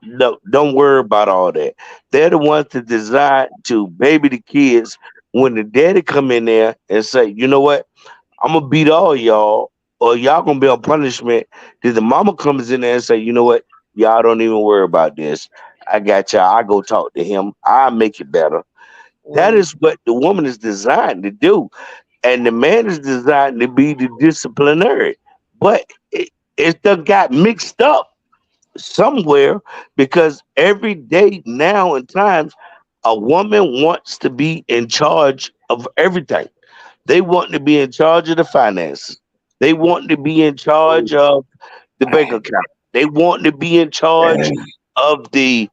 No, don't worry about all that. They're the ones that design to baby the kids. When the daddy come in there and say, you know what? I'm gonna beat all y'all, or y'all gonna be on punishment. Then the mama comes in there and say, you know what? Y'all don't even worry about this. I got y'all. I go talk to him. I'll make it better. That Mm. is what the woman is designed to do, and the man is designed to be the disciplinary. But it done got mixed up somewhere because every day now and times a woman wants to be in charge of everything. They want to be in charge of the finances. They want to be in charge of the bank account. They want to be in charge of the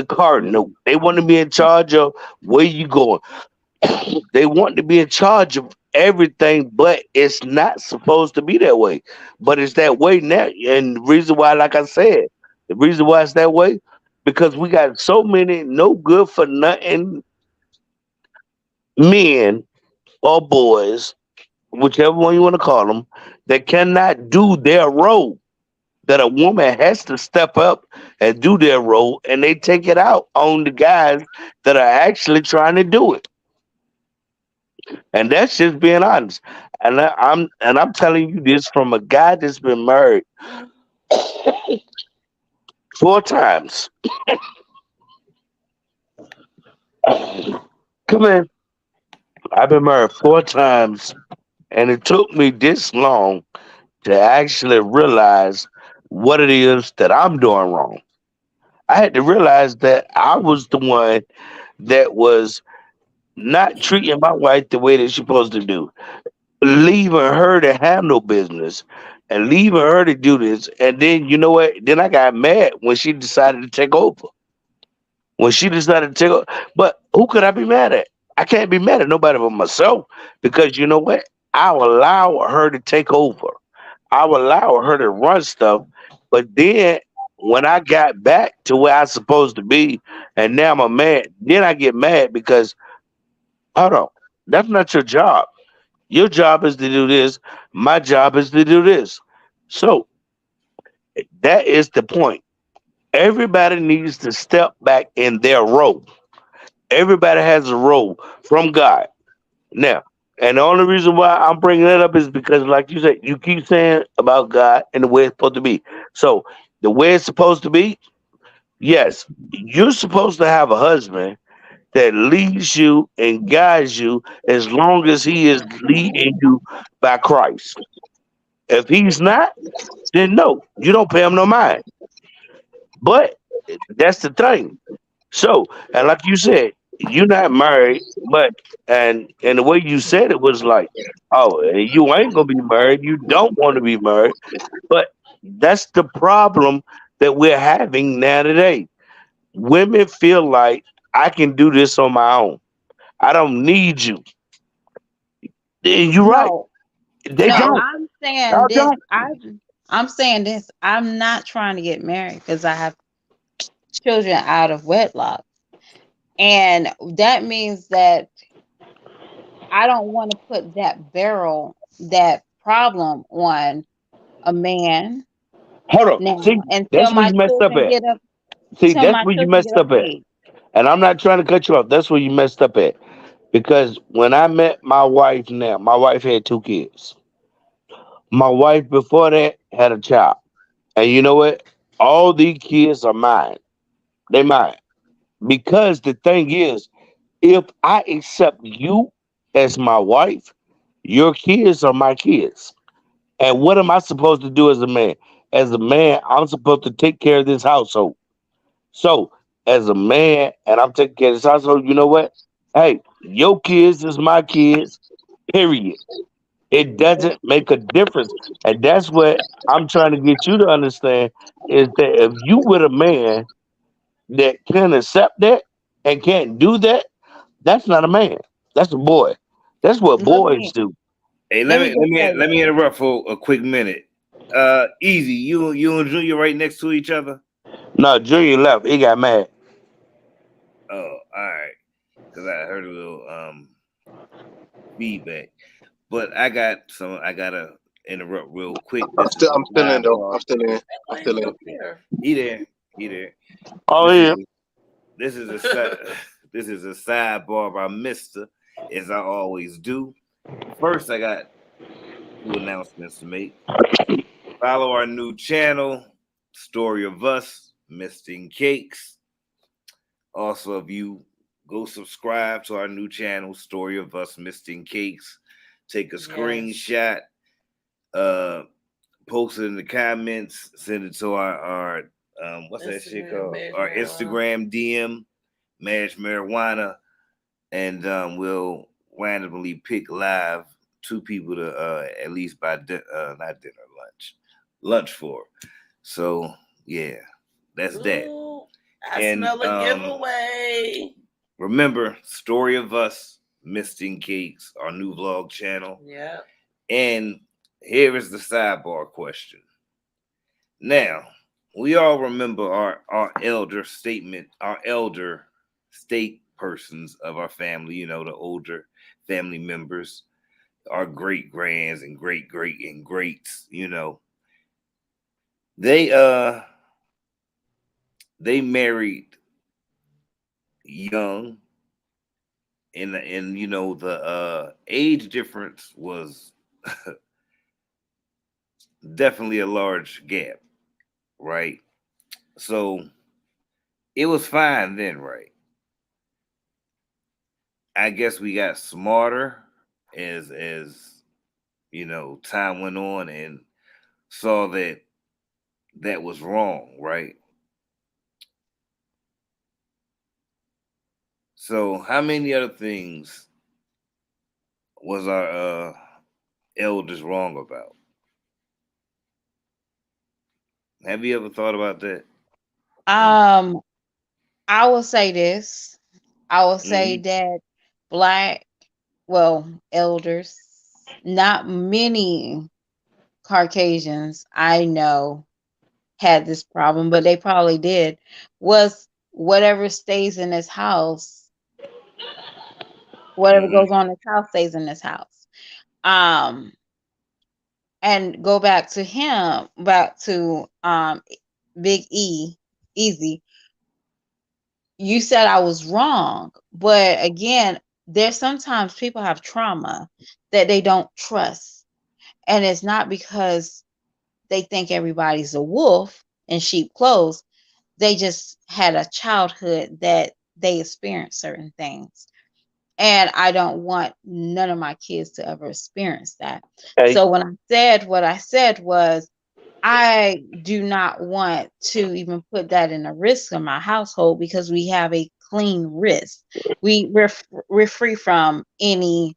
car note. They want to be in charge of where you going. They want to be in charge of everything, but it's not supposed to be that way. But it's that way now. And the reason why, like I said, the reason why it's that way, because we got so many no good for nothing men or boys, whichever one you want to call them, that cannot do their role. That a woman has to step up and do their role, and they take it out on the guys that are actually trying to do it. And that's just being honest. And I'm telling you this from a guy that's been married 4 times. Come in. I've been married 4 times, and it took me this long to actually realize what it is that I'm doing wrong. I had to realize that I was the one that was not treating my wife the way that she's supposed to do, leaving her to have no business and leaving her to do this. And then you know what? Then I got mad when she decided to take over. When she decided to take over, but who could I be mad at? I can't be mad at nobody but myself because you know what? I'll allow her to take over. I'll allow her to run stuff. But then when I got back to where I supposed to be, and now I'm a man, then I get mad because hold on, that's not your job. Your job is to do this. My job is to do this. So that is the point. Everybody needs to step back in their role. Everybody has a role from God. Now, and the only reason why I'm bringing that up is because, like you said, you keep saying about God and the way it's supposed to be. So, the way it's supposed to be, yes, you're supposed to have a husband that leads you and guides you as long as he is leading you by Christ. If he's not, then no, you don't pay him no mind. But that's the thing. So, and like you said, you're not married, but and the way you said it was like, oh, you ain't gonna be married. You don't want to be married. But that's the problem that we're having now today. Women feel like I can do this on my own. I don't need you. And you're right. No, They no, don't. I'm saying Y'all this. don't. I'm saying this. I'm not trying to get married because I have children out of wedlock. And that means that I don't want to put that problem on a man Hold on. See, now that's where you messed up at. See, until that's my where you children get messed of up at. age. And I'm not trying to cut you off. That's where you messed up at. Because when I met my wife now, my wife had 2 kids. My wife before that had a child. And you know what? All these kids are mine. They mine. Because the thing is, if I accept you as my wife, your kids are my kids. And what am I supposed to do as a man? As a man, I'm supposed to take care of this household. So, as a man, and I'm taking care of this household, you know what? Hey, your kids is my kids, period. It doesn't make a difference. And that's what I'm trying to get you to understand is that if you with a man that can accept that and can't do that, that's not a man. That's a boy. That's what Let boys me do. Hey, let me just say let me this. interrupt for a quick minute. Easy, you and Junior right next to each other. No, Junior left. He got mad. Oh, all right. Because I heard a little feedback. But I gotta interrupt real quick. This is I'm a still in though. sidebar. I'm still in. I'm Like, still he's in. up here. He there, he there. Oh This is yeah. this is a this is a sidebar by Mister, as I always do. First, I got two announcements to make. Follow our new channel, Story of Us, Mistancakz. Also, if you go subscribe to our new channel, Story of Us, Mistancakz, take a Yes. screenshot, uh, post it in the comments, send it to our what's that shit Instagram, called? Beige Our Marijuana. Instagram DM, Mash Marijuana, and we'll randomly pick live two people to at least buy not dinner, lunch for. So yeah, that's that. Ooh, I And smell a giveaway. remember, Story of Us, Mistancakz, our new vlog channel. Yep. And here is the sidebar question. Now, we all remember our elder statement, our elder state persons of our family, the older family members, our great grands and great and greats. They they married young, and the age difference was definitely a large gap, right? So it was fine then, right? I guess we got smarter as time went on and saw that that was wrong, right? So how many other things was our elders wrong about? Have you ever thought about that? Um, I will say this. I will say Hmm. that black, well, elders, not many Caucasians I know had this problem, but they probably did, was whatever stays in this house, whatever Hmm. goes on in this house stays in this house. Um, and go back to Big E, Easy. You said I was wrong, but again, there's sometimes people have trauma that they don't trust, and it's not because they think everybody's a wolf in sheep clothes. They just had a childhood that they experienced certain things. And I don't want none of my kids to ever experience that. Hey, So when I said what I said was, I do not want to even put that in a risk in my household because we have a clean risk. We're free from anybody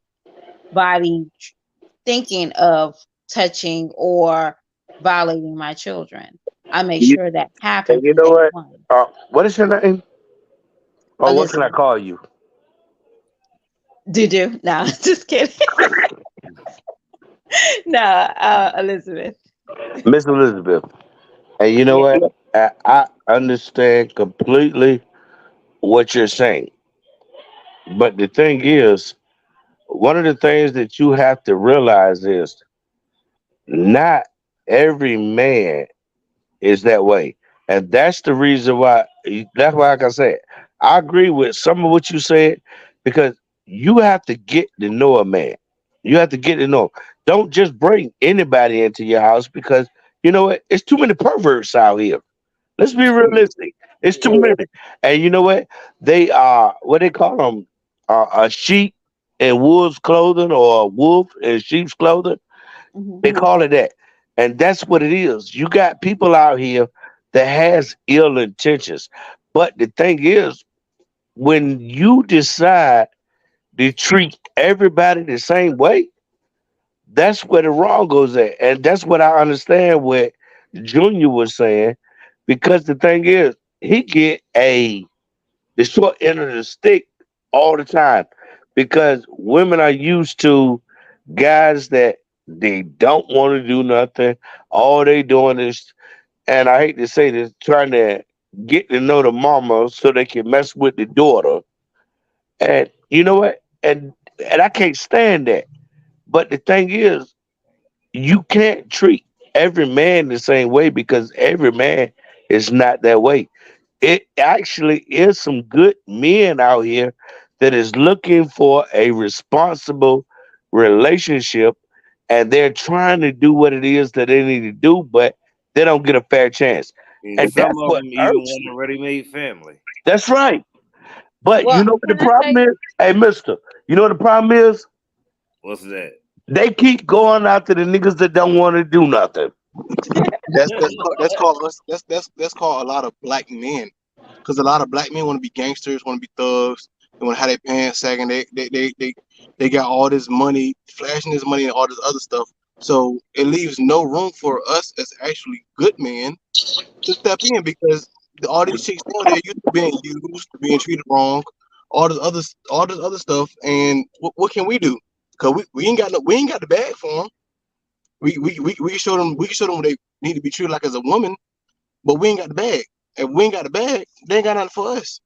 thinking of touching or violating my children. I make you, sure that and happened you from know day what? one. What is your name? Or what can I Elizabeth, call you? do no, just kidding. No, Elizabeth. Miss Elizabeth. And you know Yeah. what? I understand completely what you're saying. But the thing is, one of the things that you have to realize is not every man is that way. And that's the reason why, like I said, I agree with some of what you said because you have to get to know a man. You have to get to know him. Don't just bring anybody into your house because you know what? It's too many perverts out here. Let's be realistic. It's too Yeah. many. And you know what? They are what they call them a sheep in wolf's clothing or a wolf in sheep's clothing. Hmm. They call it that. And that's what it is. You got people out here that has ill intentions. But the thing is, when you decide to treat everybody the same way, that's where the wrong goes at. And that's what I understand what Junior was saying. Because the thing is, he get the short end of the stick all the time. because women are used to guys that they don't want to do nothing. All they doing is, and I hate to say this, trying to get to know the mama so they can mess with the daughter. And you know what? And I can't stand that. But the thing is, you can't treat every man the same way because every man is not that way. It actually is some good men out here that is looking for a responsible relationship, and they're trying to do what it is that they need to do, but they don't get a fair chance. And And some that's of what them even irks want me. a ready-made family. That's right. But you Well, know what the can I problem say is? Hey, mister, you know what the problem is? What's that? They keep going after the niggas that don't want to do nothing. That's called a lot of black men, because a lot of black men want to be gangsters, want to be thugs, they want to have their pants sagging. They got all this money, flashing this money and all this other stuff. So it leaves no room for us as actually good men to step in, because all these chicks know they're used to being used, to being treated wrong, all this other stuff. And what can we do? Cause we ain't got no, we ain't got the bag for them. We can show them they need to be treated like as a woman, but we ain't got the bag. If we ain't got the bag, they ain't got nothing for us.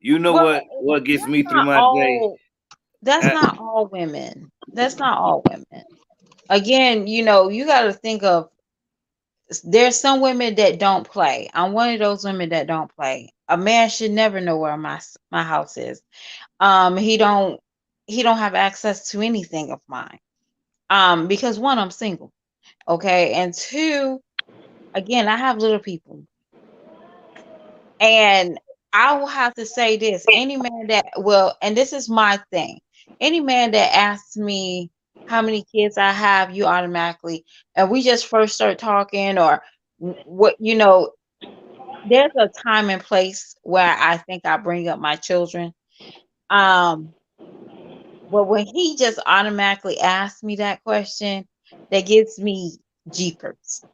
You know well, what gets that's me through not my day? all. That's Uh, not all women. That's not all women. Again, you got to think of, there's some women that don't play. I'm one of those women that don't play. A man should never know where my house is. He don't have access to anything of mine. Because one, I'm single. Okay, and two, again, I have little people. And I will have to say this: any man that will, and this is my thing, any man that asks me how many kids I have, you automatically, and we just first start talking, or what, there's a time and place where I think I bring up my children. Um, but when he just automatically asks me that question, that gives me jeepers.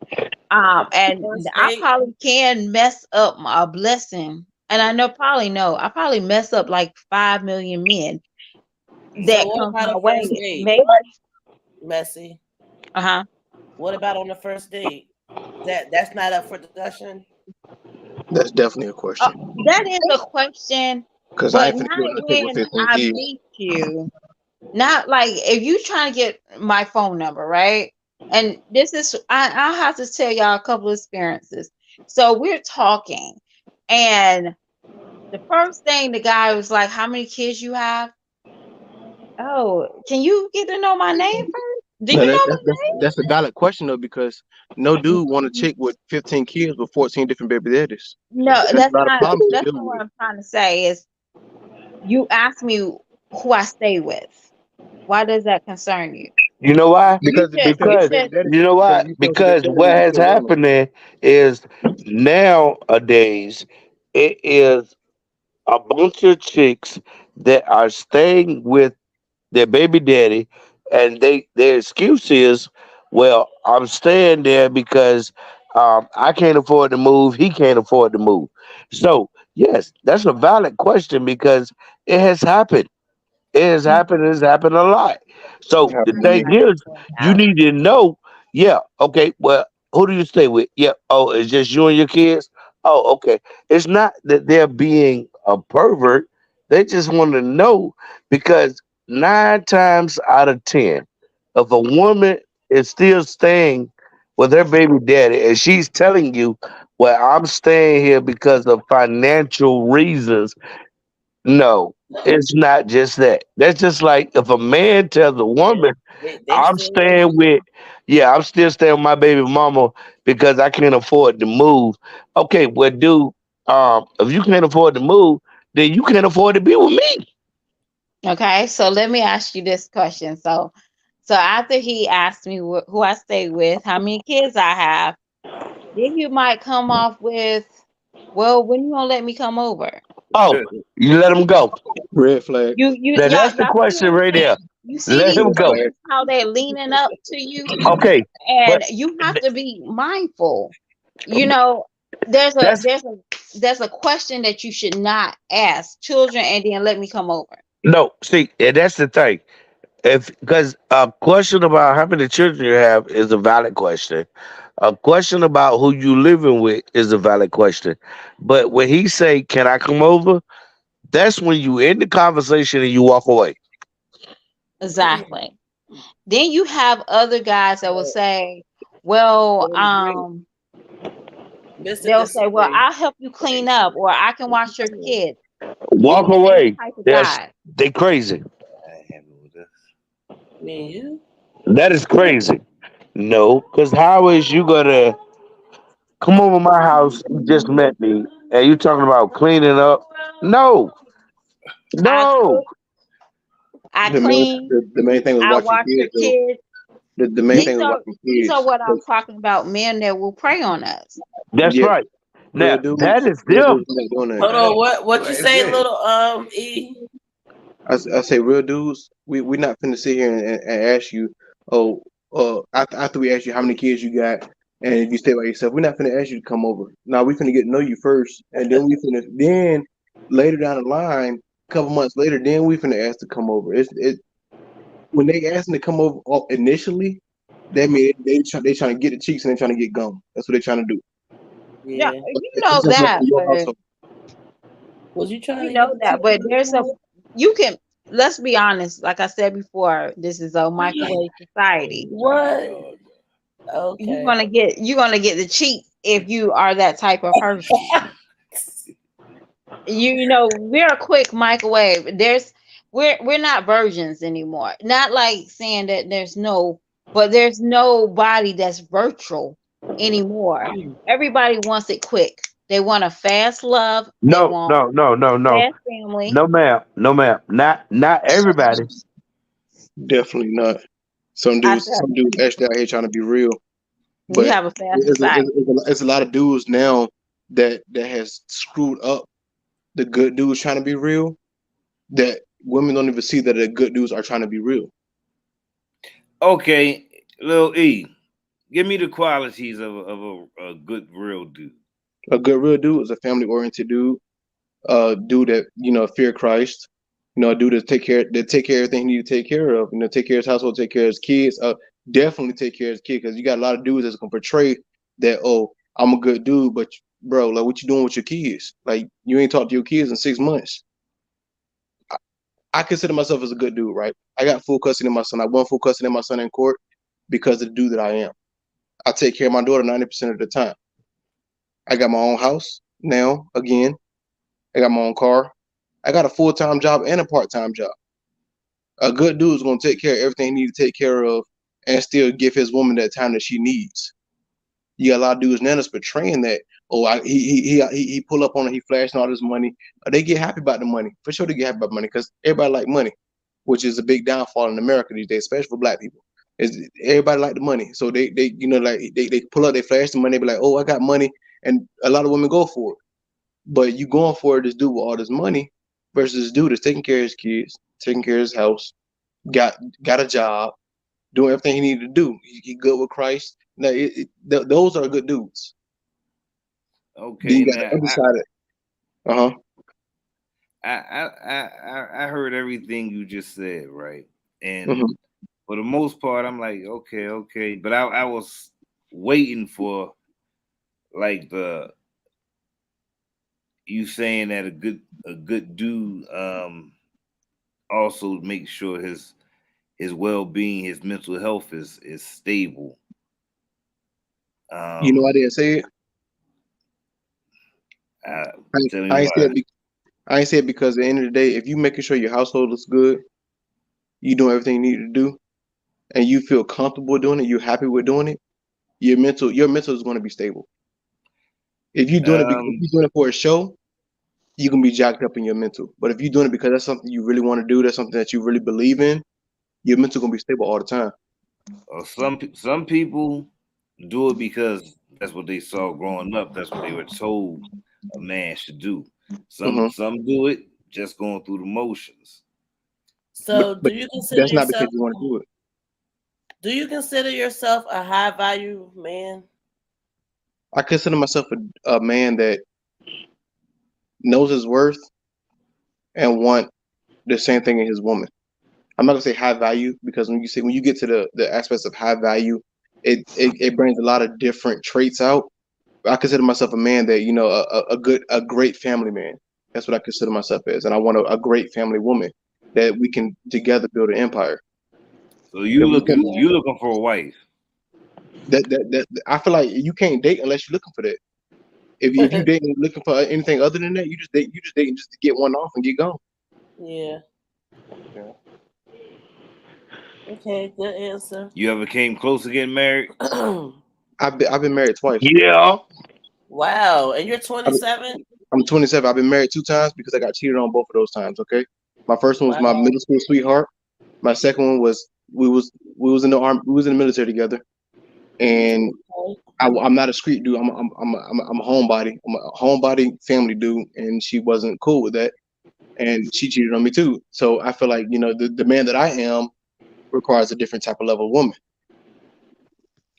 And First I date. probably can mess up a blessing. And I know probably know I probably mess up like 5 million men So that what comes about my a first way. date, Maybe. Messy? Uh-huh. What about on the first date? That's not up for discussion. That's definitely a question. That is a question, Cause I but ain't finna do not no chick with when 15 I kids. meet you. Not like if you trying to get my phone number, right? And this is I'll have to tell y'all a couple of experiences. So we're talking, and the first thing the guy was like, "How many kids you have?" Oh, can you get to know my name first? Do No, you know that's a valid question though, because no my dude want a name? chick with 15 kids with 14 different baby daddies. No, There's a lot of problems to that's deal not what with. I'm trying to say. Is you ask me who I stay with. Why does that concern you? You know why? Because You Because baby just daddy, you know because why? you supposed to baby Because daddy what when you has still young. happening is nowadays it is a bunch of chicks that are staying with their baby daddy, and their excuse is, well, I'm staying there because I can't afford to move. He can't afford to move. So yes, that's a valid question because it has happened. It has happened. It has happened a lot. It So the happened to thing me. is, point you out. need to know. Yeah. Okay. Well, who do you stay with? Yeah. Oh, it's just you and your kids. Oh, okay. It's not that they're being a pervert. They just want to know because 9 times out of 10, if a woman is still staying with her baby daddy and she's telling you, "Well, I'm staying here because of financial reasons," no, it's not just that. That's just like if a man tells a Yeah, woman, they I'm still staying using with, yeah, I'm still staying with my baby mama because I can't afford to move. Okay, well, dude, if you can't afford to move, then you can't afford to be with me. Okay, so let me ask you this question. So after he asked me who I stay with, how many kids I have, then you might come off with, well, when you gonna let me come over? Oh, you let him go. Red flag. You Now that's the y'all see what question I'm right there. saying? You see Let these him Red go. flag. questions, how they're leaning up to you, Okay, and but you have th- to be mindful. You know, there's a that's there's a there's a question that you should not ask children, and then let me come over. No, see, and that's the thing. If because a question about how many children you have is a valid question. A question about who you living with is a valid question. But when he say, "Can I come over?" That's when you end the conversation and you walk away. Exactly. Then you have other guys that will say, well, Disagree. Mister they'll say, well, disagree. I'll help you clean up or I can watch your kids. Walk And they the away. type of That's guy. they crazy. I ain't happy with this. Me and you. That is crazy. No, because how is you gonna come over my house? You just met me, and you talking about cleaning up? No, I no, cook, I The main clean, the main thing was I watching watch your kids though. kids. The main These thing was are watching these are kids. what I'm 'Cause, talking about, men that will prey on us. that's yeah, right. real Now that dudes, is real them. dudes ain't doing that. Hold on. What you What is say, that? little E? I say real dudes. We not finna sit here and ask you, oh, after we ask you how many kids you got, and if you stay by yourself, we're not finna ask you to come over. Now we finna get to know you first, and then later down the line, a couple months later, then we finna ask to come over. It when they asking to come over initially, that mean they trying to get the cheeks and they trying to get gum. That's what they trying to do. Yeah, Yeah. you It's know just not that, for your but household. Was you trying you to get know the that, but there's a you can let's be honest, like I said before, this is a microwave society. what? Oh, Okay. You're gonna get the cheat if you are that type of person. You know, we're a quick microwave. We're not virgins anymore. Not like saying that there's nobody that's virtual anymore. Everybody wants it quick. They want a fast love. They No, want no, no, no, no, fast family. no, ma'am, no, ma'am. Not everybody. Definitely not. I said Some dudes actually out here trying to be real, we but have a fast society. it's a lot of dudes now that has screwed up the good dudes trying to be real. That women don't even see that the good dudes are trying to be real. okay, Lil E, give me the qualities of a good real dude. A good real dude is a family oriented dude, dude that fear Christ, a dude that take care of everything he need to take care of, take care of his household, take care of his kids, definitely take care of his kid because you got a lot of dudes that's gonna portray that, oh, I'm a good dude, but bro, like what you doing with your kids? Like you ain't talked to your kids in 6 months. I consider myself as a good dude, right? I got full custody of my son. I won full custody of my son in court because of the dude that I am. I take care of my daughter 90% of the time. I got my own house now. Again, I got my own car. I got a full-time job and a part-time job. A good dude is gonna take care of everything he needs to take care of and still give his woman that time that she needs. You got a lot of dudes now that's portraying that. Oh, he pull up on her, he flashing all this money. They get happy about the money. For sure they get happy about money because everybody like money, which is a big downfall in America these days, especially for black people. Is everybody like the money. So they like they pull up, they flash the money, they be like, oh, I got money. And a lot of women go for it. But you going for this dude with all this money versus this dude that's taking care of his kids, taking care of his house, got got a job, doing everything he needed to do. He good with Christ. Now, those are good dudes. Then Okay, you got the now other side of I heard everything you just said, right? And uh-huh. for the most part, I'm like, okay, but I was waiting for like the you saying that a good dude also makes sure his well being, his mental health is stable. You know, I Um, didn't say it. I, I, tell me I ain't say why. it. I ain't say it because at the end of the day, if you making sure your household looks good, you doing everything you need to do, and you feel comfortable doing it, you're happy with doing it. Your mental is going to be stable. If Um, you're doing it for a show, you can be jacked up in your mental. But if you're doing it because that's something you really want to do, that's something that you really believe in, your mental gonna be stable all the time. some people do it because that's what they saw growing up. That's what they were told a man should do. Some Uh-huh. some do it just going through the motions. So, But that's not because you want to do it. do you consider yourself a high value man? I consider myself a man that knows his worth and want the same thing in his woman. I'm not gonna say high value because when you get to the aspects of high value, it brings a lot of different traits out. I consider myself a man that a great family man. That's what I consider myself as, and I want a great family woman that we can together build an empire. So That you we can looking for a wife. that I feel like you can't date unless you're looking for that. If you dating looking for anything other than that, you just dating just to get one off and get gone. Yeah. Okay, good answer. You ever came close to getting married? I've been married twice. Yeah. Wow, and you're I've, 27? I'm 27. I've been married 2 times because I got cheated on both of those times. Okay, my first one was my Wow. middle school sweetheart. My second one was we was in the army, we was in the military together, and Okay. I'm not a street dude. I'm a homebody. I'm a homebody family dude, and she wasn't cool with that, and she cheated on me too. So I feel like the man that I am requires a different type of level of woman.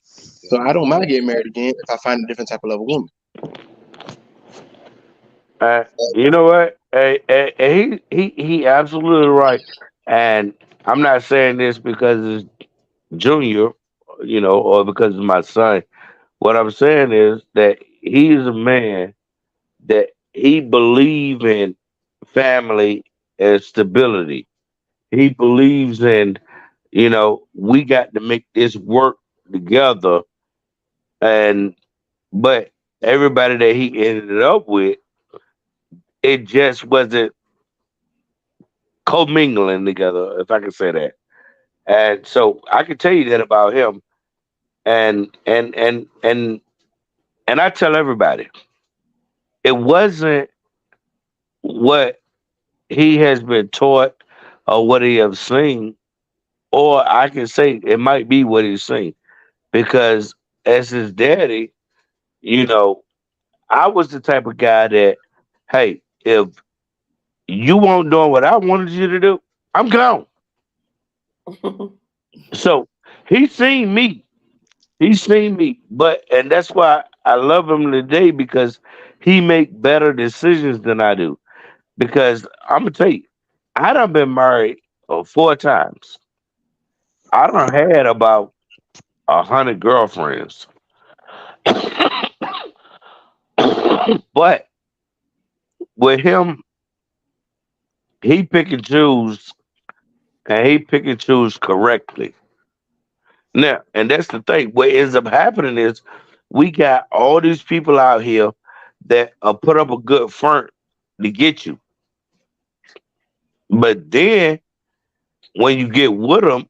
So I don't mind getting married again if I find a different type of level of woman. Uh, you know what? He absolutely right. And I'm not saying this because it's Junior, or because it's my son. What I'm saying is that he is a man that he believes in family and stability. He believes in, we got to make this work together. And but everybody that he ended up with, it just wasn't commingling together, if I can say that. And so I can tell you that about him. And I tell everybody, it wasn't what he has been taught or what he has seen, or I can say it might be what he's seen. Because as his daddy, you know, I was the type of guy that, hey, if you won't doing what I wanted you to do, I'm gone. So he's seen me. He's seen me. And that's why I love him today because he make better decisions than I do. Because I'm gonna tell you, I done been married 4 times. I done had about 100 girlfriends. But with him, he pick and choose, and he pick and choose correctly. Now, and that's the thing. What ends up happening is we got all these people out here that put up a good front to get you, but then when you get with them,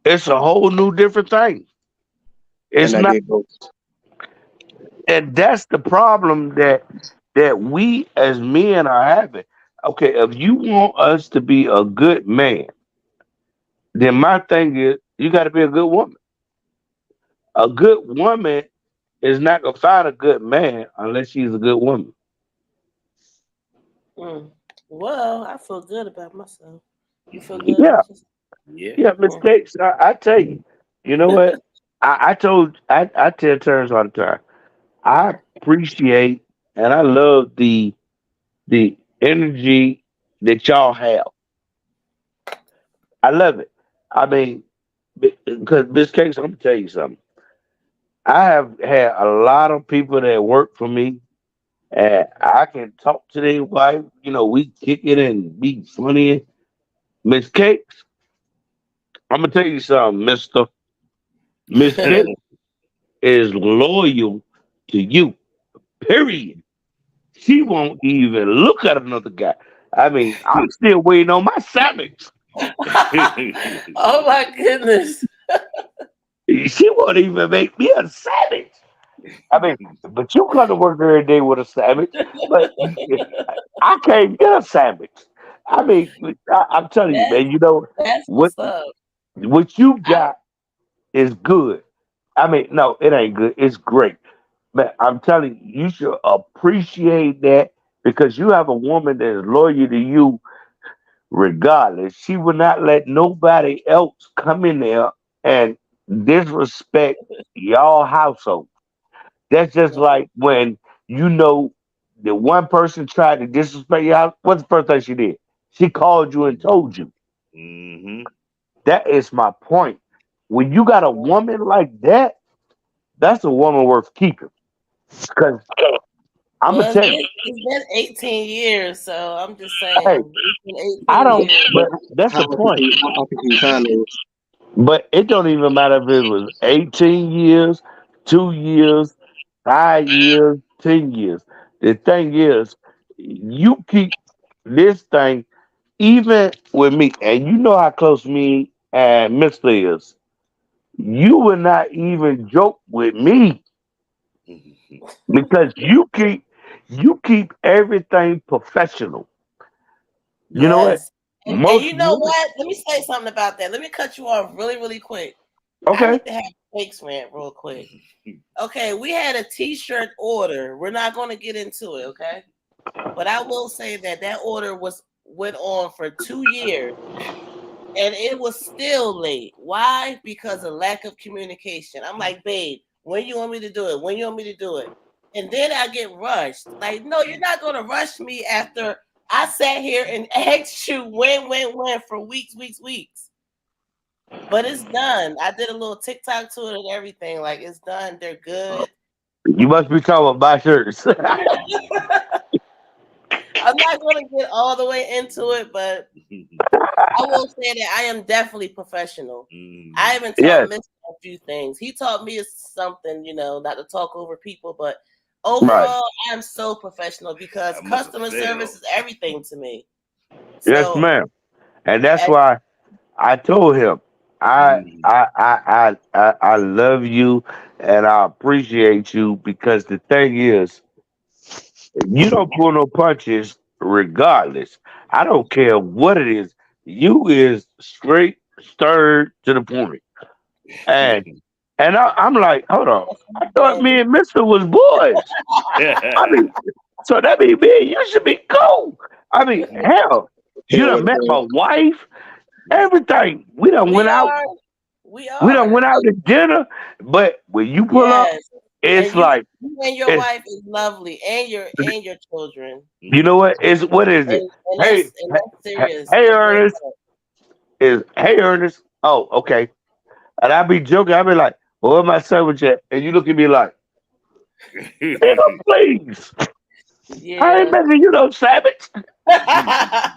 it's a whole new different thing. And It's I not, get ghosts. and that's the problem that we as men are having. Okay, if you want us to be a good man, then my thing is you got to be a good woman. A good woman is not gonna find a good man unless she's a good woman. Mm. Well, I feel good about myself. You feel good Yeah, about yourself? Yeah. yeah, mistakes. I tell you, you know what? I tell Terrence all the time. I appreciate and I love the energy that y'all have. I love it. I mean, because Miss Cakes, I'm gonna tell you something. I have had a lot of people that work for me, and I can talk to their wife. We kick it and be funny. Miss Cakes, I'm gonna tell you something, Mister. Miss Cakes is loyal to you. Period. She won't even look at another guy. I mean, I'm still waiting on my sandwich. Oh my goodness. She won't even make me a sandwich. I mean, but you come to work every day with a sandwich, but I can't get a sandwich. I mean, I'm telling you, That's man. that's What what's up. what you I, got is good. I mean, no, it ain't good. It's great. But I'm telling you, you should appreciate that because you have a woman that is loyal to you regardless. She will not let nobody else come in there and disrespect y'all household. That's just like when the one person tried to disrespect your house. What's the first thing she did? She called you and told you. Mm-hmm. That is my point. When you got a woman like that, that's a woman worth keeping. Because I'm gonna Well, tell you, it's been 18 years, so I'm just hey, saying it's been I 18 don't. years. But that's How the point. I think you find those. But it don't even matter if it was 18 years, 2 years, 5 years, 10 years. The thing is, you keep this thing even with me, and you know how close me and Mister is. You would not even joke with me because you keep everything professional. You know what? Yes. And Most you know women. what? Let me say something about that. Let me cut you off really, really quick. I Okay. need to have a fakes rant real quick. Okay, we had a t-shirt order. We're not going to get into it, okay? But I will say that that order went on for 2 years and it was still late. Why? Because of lack of communication. I'm like, babe, when you want me to do it? When you want me to do it? And then I get rushed. Like, no, you're not gonna rush me after I sat here and asked you when for weeks, weeks, weeks. But it's done. I did a little TikTok to it and everything. Like it's done. They're good. You must be talking about my shirts. I'm not gonna get all the way into it, but I will say that I am definitely professional. I even taught Yes, Mr. a few things. He taught me something, not to talk over people, but right. overall, I'm so professional because I must have customer service failed. is everything to me. Yes, So, ma'am. And that's as, why I told him I Mm-hmm. I I I love you and I appreciate you because the thing is, you don't pull no punches regardless. I don't care what it is. You is straight, stirred to the point. And I'm like, hold on. I thought man, me and Mister was boys. I mean, so that means me and you should be cool. I mean, hell, you Hell done with met a my wife, everything. We done we went out. are, we We done are. went out to dinner. But when you pull up, Yes, it's and you, like you and your it's wife is lovely, and your children, you know what? It's what is it? and Hey, that's serious. hey, It's real Ernest. talk. Is hey Ernest. Oh, okay. And I be joking. I be like, well, where my sandwich at? And you look at me like, nigga, please. I ain't Yeah. making you no savage. I'm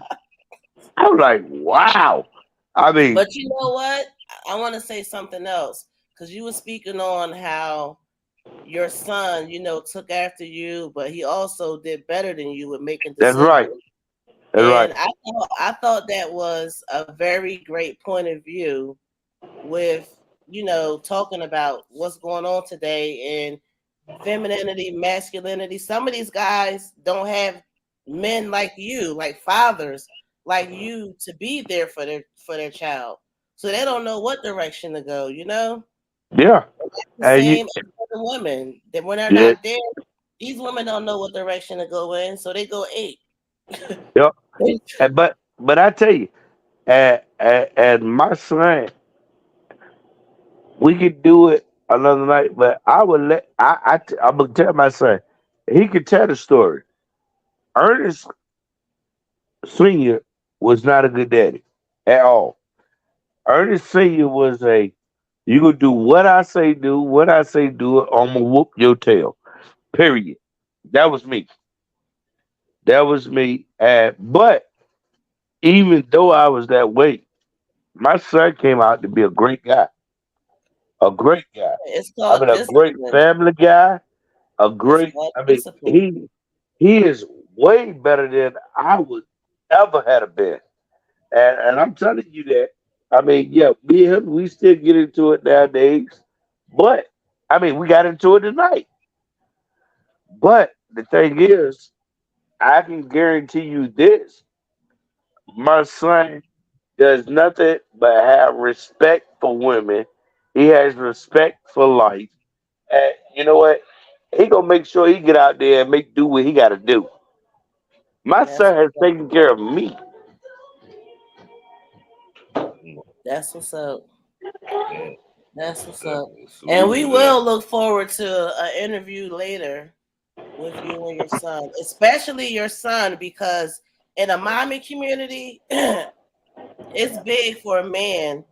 like, wow. I mean, But you know what? I want to say something else because you were speaking on how your son, took after you, but he also did better than you with making that's right. decisions. That's right. And I thought that was a very great point of view with talking about what's going on today and femininity, masculinity. Some of these guys don't have men like you, like fathers like you, to be there for their child. So they don't know what direction to go. Yeah. The And you, same as for the women. That when they're yeah, not there, these women don't know what direction to go in, so they go eight. yeah. But I tell you, and my son, we could do it another night. But I would I'm gonna tell my son, he could tell the story. Ernest Senior was not a good daddy at all. Ernest Senior was you gonna do what I say do, what I say do it, or I'm gonna whoop your tail. Period. That was me. That was me. But even though I was that way, my son came out to be a great guy. A great guy. It's I mean, called a great discipline. family guy. A It's great. called I mean, discipline. he is way better than I would ever have been. And I'm telling you that. I mean, yeah, me and him, we still get into it nowadays. But I mean, we got into it tonight. But the thing is, I can guarantee you this: my son does nothing but have respect for women. He has respect for life. And you know what? He gonna make sure he get out there and do what he gotta do. My That's son has what's up. taken care of me. That's what's up. Yeah, That's what's up. definitely. And Salute we to that. will look forward to an interview later with you and your son, especially your son, because in a mommy community, it's big for a man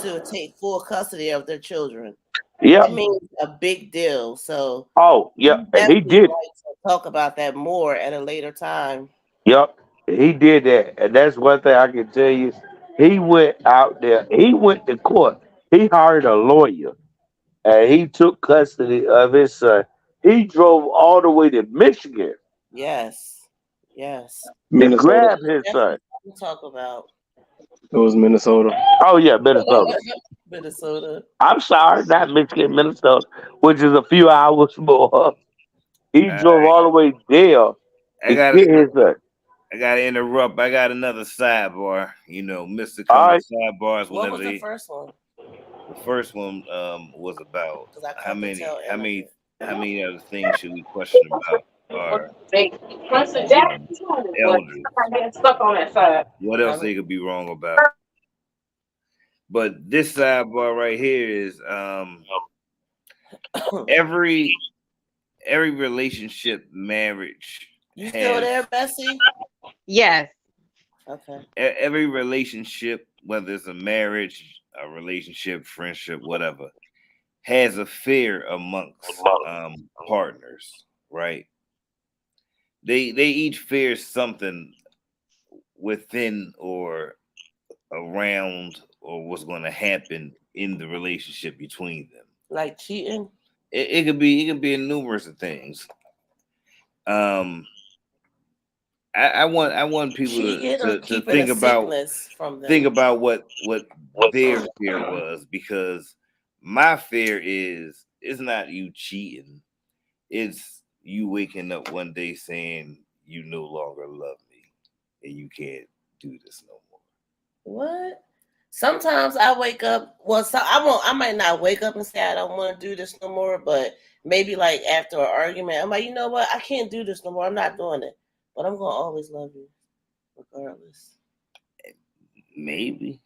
to take full custody of their children. That Yep. means a big deal. So Oh, we yeah. And he definitely did. like to talk about that more at a later time. Yep. He did that. And that's one thing I can tell you. He went out there. He went to court. He hired a lawyer and he took custody of his son. He drove all the way to Michigan Yes. Yes. to Minnesota. grab his son. Definitely something to talk about. It was Minnesota. Oh yeah, Minnesota. Minnesota. I'm sorry, not Michigan, Minnesota, which is a few hours more. He Uh, drove all the way there I to gotta, get his son. I gotta interrupt. I got another sidebar. You know, Mister All come with right. sidebars What whenever was the they. first one? The first one was about Because I how caught the many, tail how end of many, it. how many other things should we question about our um, elders? What else How they could be wrong about? But this sidebar right here is many- every relationship marriage You still has there, Bessie? Yes. Okay. every relationship, whether it's a marriage, a relationship, friendship, whatever, has a fear amongst partners, right? They each fear something within or around or what's going to happen in the relationship between them. Like cheating? It could be numerous of things. Um, I want people Cheating or to keeping a sickness from think them? about what their fear was, because my fear is it's not you cheating, it's you waking up one day saying you no longer love me and you can't do this no more. What? Sometimes I wake up. Well, so I won't. I might not wake up and say I don't want to do this no more. But maybe like after an argument, I'm like, you know what? I can't do this no more. I'm not doing it. But I'm gonna always love you, regardless. Maybe.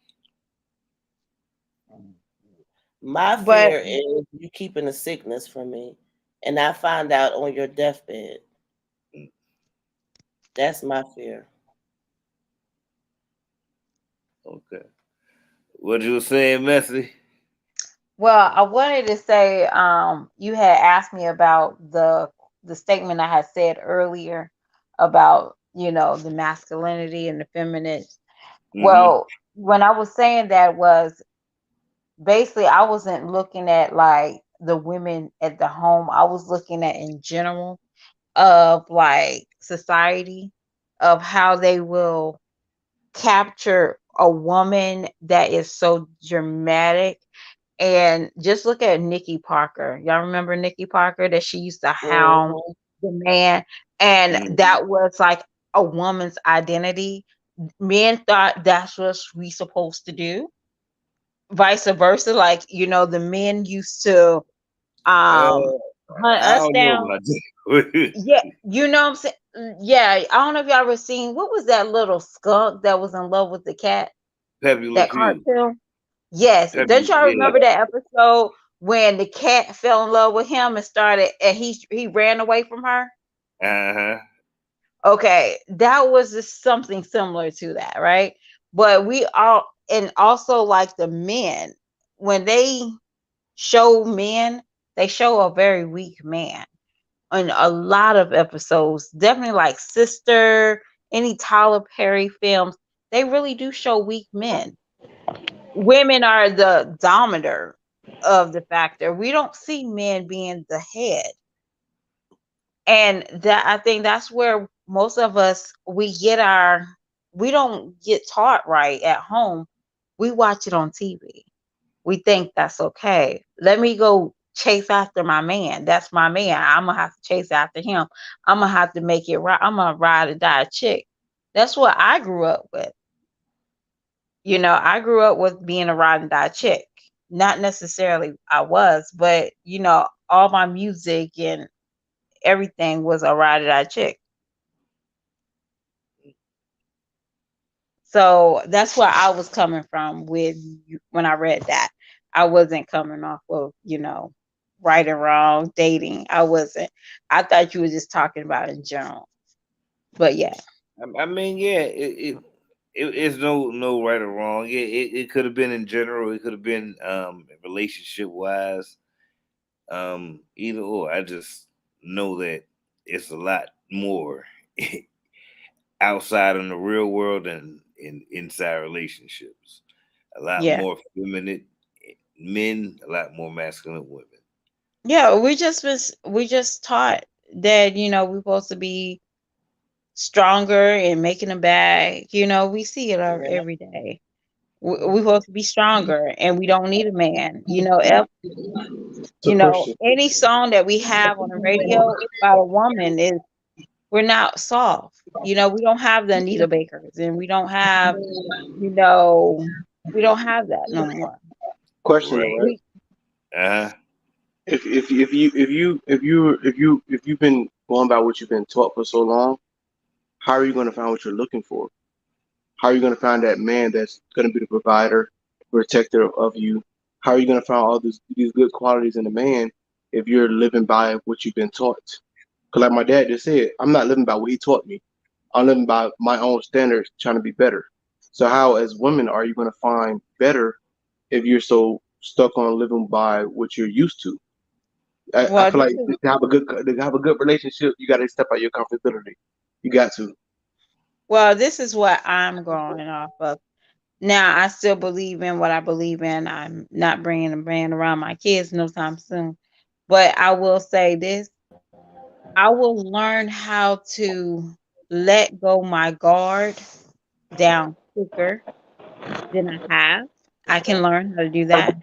My But fear is you keeping a sickness from me, and I find out on your deathbed. That's my fear. Okay. What you were saying, Messi? well, I wanted to say, you had asked me about the statement I had said earlier about, the masculinity and the feminine. Mm-hmm. Well, when I was saying that was basically I wasn't looking at like the women at the home. I was looking at in general of like society, of how they will capture a woman that is so dramatic. And just look at Nikki Parker. Y'all remember Nikki Parker, that she used to hound Hmm. the man? And Mm-hmm. that was like a woman's identity. Men thought that's what we supposed to do. Vice versa. Like, the men used to um Uh, hunt I us don't know down. about that. Yeah, you know what I'm saying? Yeah, I don't know if y'all ever seen, what was that little skunk that was in love with the cat? Pepe Le That Pew. cartoon? Yes. Don't Pepe, y'all yeah. remember that episode when the cat fell in love with him and started and he ran away from her? Uh-huh. Okay, that was just something similar to that, right? But we all, and also like the men, when they show men, they show a very weak man in a lot of episodes. Definitely like Sister, any Tyler Perry films, they really do show weak men. Women are the dominator of the factor. We don't see men being the head. And that, I think that's where most of us, we don't get taught right at home. We watch it on TV. We think that's okay. Let me go chase after my man. That's my man. I'm gonna have to chase after him. I'm gonna have to make it right. I'm gonna ride or die chick. That's what I grew up with. I grew up with being a ride and die chick. Not necessarily I was, but all my music and everything was a ride or die chick. So that's where I was coming from with when I read that. I wasn't coming off of, right and wrong, dating. I wasn't. I thought you were just talking about in general. But yeah. I mean, yeah, it's no right or wrong. It could have been in general. It could have been relationship wise. Either or. I just know that it's a lot more outside in the real world and inside relationships. A lot Yeah. more feminine men, a lot more masculine women. Yeah, we just taught that, we're supposed to be stronger and making a bag. We see it every day. We're supposed to be stronger and we don't need a man. So, question. Any song that we have on the radio about a woman is we're not soft. We don't have the Anita Bakers and you know, we don't have that no more. Question though, Right. right? We Uh huh. If you've been going by what you've been taught for so long, how are you going to find what you're looking for? How are you going to find that man that's going to be the provider, protector of you? How are you going to find all these good qualities in a man if you're living by what you've been taught? Because like my dad just said, I'm not living by what he taught me. I'm living by my own standards, trying to be better. So how, as women, are you going to find better if you're so stuck on living by what you're used to? I well feel this like is to have a good relationship, you got to step out your comfortability. You got to. this is what I'm going off of. Now I still believe in what I believe in. I'm not bringing a man around my kids no time soon. But I will say this: I will learn how to let go my guard down quicker than I have. I can learn how to do that.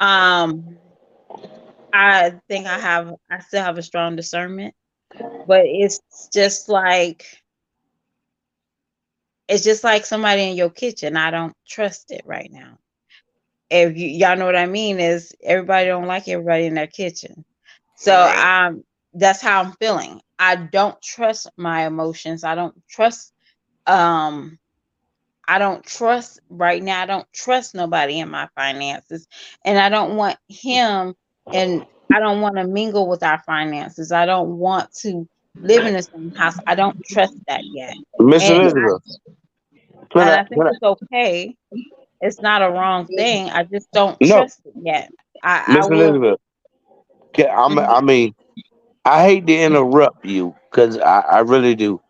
Um, I think I still have a strong discernment, but just like it's just like somebody in your kitchen. I don't trust it right now. If y'all know what I mean, is everybody don't like everybody in their kitchen. So Right. that's how I'm feeling. I don't trust my emotions. Um I don't trust right now. I don't trust nobody in my finances. And I don't want him and I don't want to mingle with our finances. I don't want to live in the same house. I don't trust that yet. Miss And Elizabeth, can and I, I think can I, it's okay. It's not a wrong thing. I just don't no, trust it yet. I Miss will. Elizabeth, Mhm. I mean, I hate to interrupt you because I really do,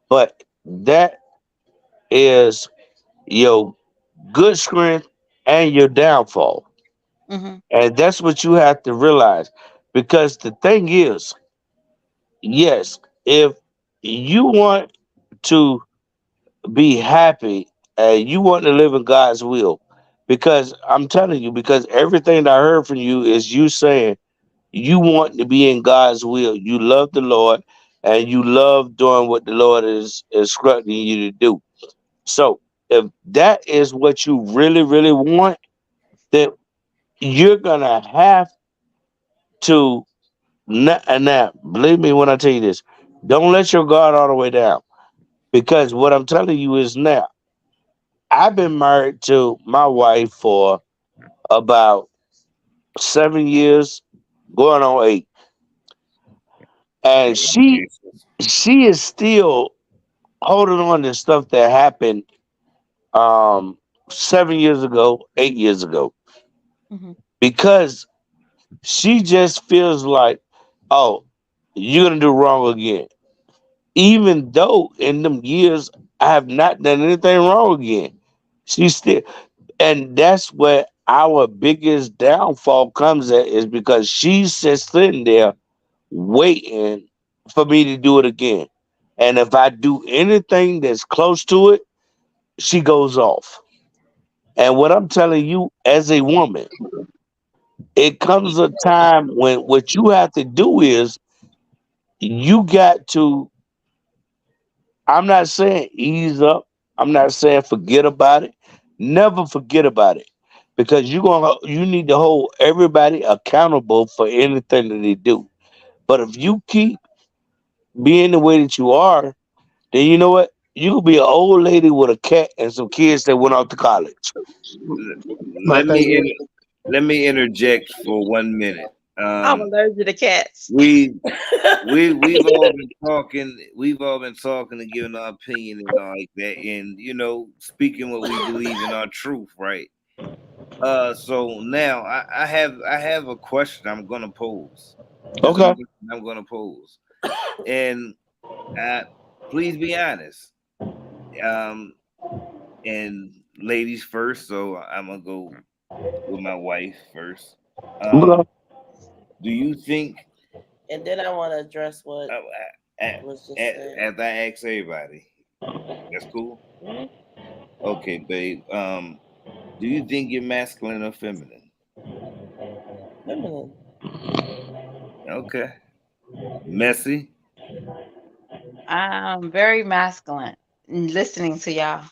but that is your good strength and your downfall. Mhm. And that's what you have to realize. Because the thing is, yes, if you want to be happy and you want to live in God's will, because I'm telling you, because everything that I heard from you is you saying you want to be in God's will. You love the Lord and you love doing what the Lord is instructing you to do. So if that is what you really, really want, then you're gonna have to and now believe me when I tell you this, don't let your guard all the way down. Because what I'm telling you is now, I've been married to my wife for about 7 years, going on 8. And Congratulations. she is still holding on to stuff that happened 7 years ago, 8 years ago. Mhm. Because she just feels like, oh, you're gonna do wrong again. Even though in them years I have not done anything wrong again. She still, and that's where our biggest downfall comes at, is because she's just sitting there waiting for me to do it again. And if I do anything that's close to it, she goes off. And what I'm telling you as a woman, it comes a time when what you have to do is you got to, I'm not saying ease up. I'm not saying forget about it. Never forget about it. Because you need to hold everybody accountable for anything that they do. But if you keep being the way that you are, then you know what? You could be an old lady with a cat and some kids that went off to college. L- My Let thing me is, let me interject for 1 minute. I'm Um, allergic to cats. we we've all been talking. We've all been talking and giving our opinion and all like that, and speaking what we believe in our truth, right? So now I have a question I'm gonna pose. This is a Okay. question I'm gonna pose, and uh, please be honest. Um, and ladies first, so I'm gonna go with my wife first. Okay. Do you think And then I want to address uh, what was just said. after I ask everybody, that's cool? Mhm. Okay, babe. Do you think you're masculine or feminine? Feminine. Okay. Messy, I'm very masculine. Listening to y'all.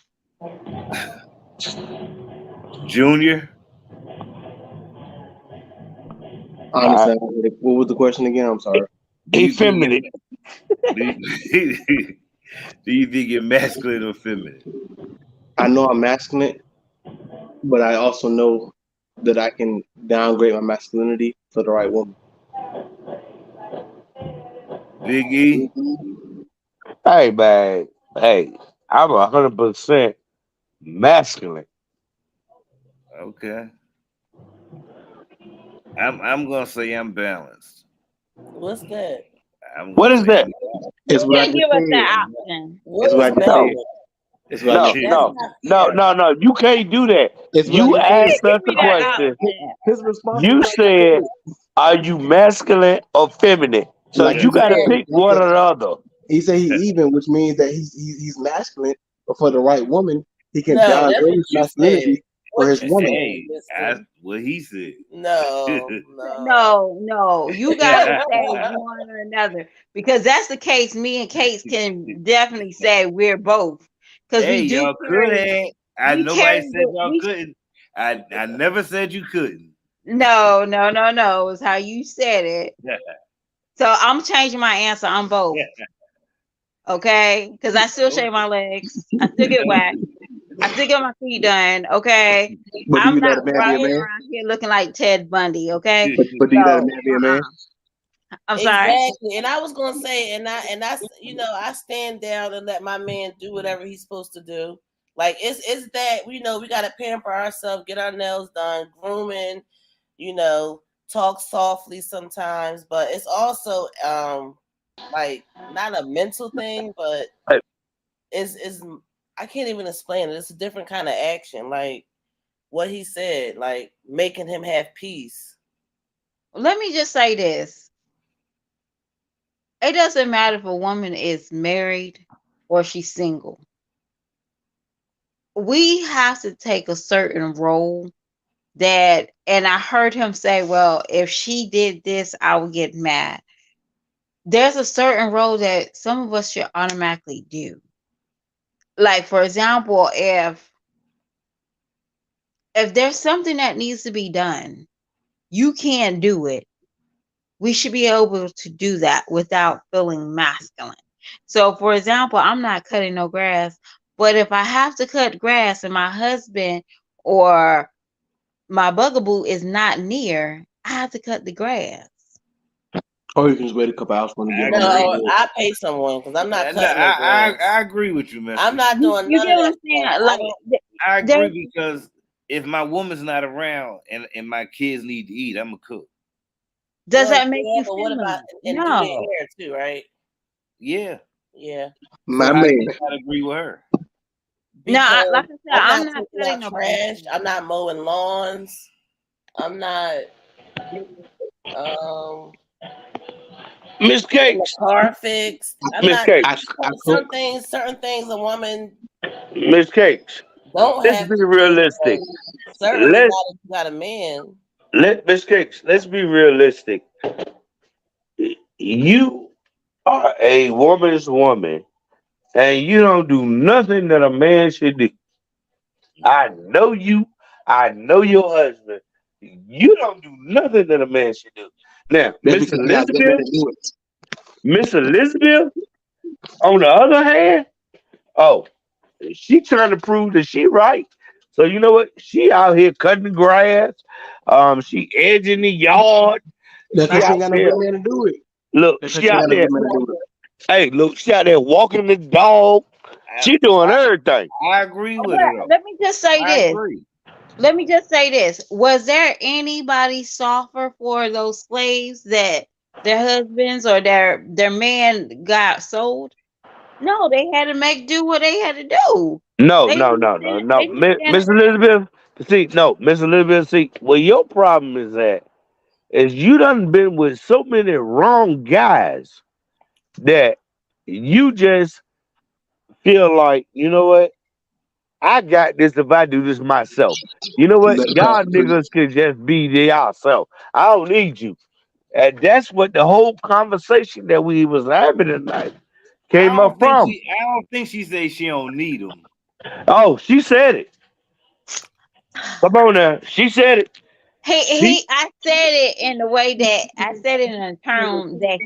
Junior. Uh, Honestly, what was the question again? I'm sorry. Do you think effeminate. do you, do you think you're masculine or feminine? I know I'm masculine, but I also know that I can downgrade my masculinity for the right woman. Big E. Hey man. Hey, I'm 100% masculine. Okay. I'm gonna say I'm balanced. What's that? I'm What gonna is say that? It's You what I didn't just give us that said. option. What It's what I is just No, said. balance? It's what I no, just I'm That's said. no, not no, fair. no, no. You can't do that. It's what I You just You said. asked didn't us give the me that question. option. His response was You like you said, said. "Are you masculine or feminine?" So Like you he got to said. Exactly. pick one or the other. He said he even, which means that he's masculine, but for the right woman, he can No, that's downgrade what his you said. masculinity for What his you woman. said, hey, Mister. I what he said. No, no. No, no. You gotta say one or another. Because that's the case. Me and Case can definitely say we're both. Because Hey, y'all could have. I we nobody carry said the y'all we couldn't. I never said you couldn't. no, no, no, no, is how you said it. So I'm changing my answer. I'm both. Okay? Because I still shave my legs. I still get waxed. I still get my feet done. Okay. But do I'm you let not a man be a running man? around here looking like Ted Bundy. Okay. But do you let a So man be a man? I'm sorry. Exactly. And I was gonna say, I stand down and let my man do whatever he's supposed to do. Like it's that we gotta pamper ourselves, get our nails done, grooming, talk softly sometimes, but it's also like not a mental thing, but Hey, is I can't even explain it. It's a different kind of action, like what he said, like making him have peace. Let me just say this. It doesn't matter if a woman is married or she's single. We have to take a certain role that, and I heard him say, well, if she did this, I would get mad. There's a certain role that some of us should automatically do. Like, for example, if there's something that needs to be done, you can't do it. We should be able to do that without feeling masculine. So, for example, I'm not cutting no grass, but if I have to cut grass and my husband or my bugaboo is not near, I have to cut the grass. Or you can just wait a couple hours when you I get home and agree. No, do it. I pay someone because I'm not No, cutting no grass. I agree with you, I'm Mister. not You, doing you none get of what that I'm stuff. saying? I Like, don't. I there's agree because if my woman's not around and my kids need to eat, I'm a cook. does Well, that make yeah, you but what about feminine? and do their No. hair too, right? Yeah. Yeah, So My how can man. you not agree with her? No, like because I said, I'm I'm not not taking cutting out no trash. grass. I'm not mowing lawns. I'm not um Miss getting the Cakes. car fixed. I'm Miss not. I, Cakes. I cook. Certain things a woman Miss Cakes. don't Let's have be to do, realistic. but certainly Let not if you got a man. let Miss Cakes. Let's be realistic. You are a woman's woman, and you don't do nothing that a man should do. I know you. I know your husband. You don't do nothing that a man should do. Now, That's Miss because you're not getting ready Elizabeth, to do it. Miss Elizabeth, on the other hand, oh, she trying to prove that she right. So you know what? She out here cutting the grass. She edging the yard. That's She because she out ain't got no there. good man to do it. Look, That's because she she ain't out got no there. good man to do it. Hey, look, she out there walking the dog. I, She doing everything. I agree with her But though. let me just say I this. agree. Let me just say this. Was there anybody suffer for those slaves that their husbands or their man got sold? No, they had to make do what they had to do. No, They no, just no, no, didn't. no. They just didn't. Miss Elizabeth, see, no, Miss Elizabeth, see, well, your problem is that is you done been with so many wrong guys that you just feel like, you know what? I got this if I do this myself. You know what? Let it pass Y'all the creed. niggas can just be yourself. I don't need you. And that's what the whole conversation that we was having tonight came up from. I don't think she say she don't need him. Oh, she said it. Come on now. She said it. She I said it in the way that I said it in a term that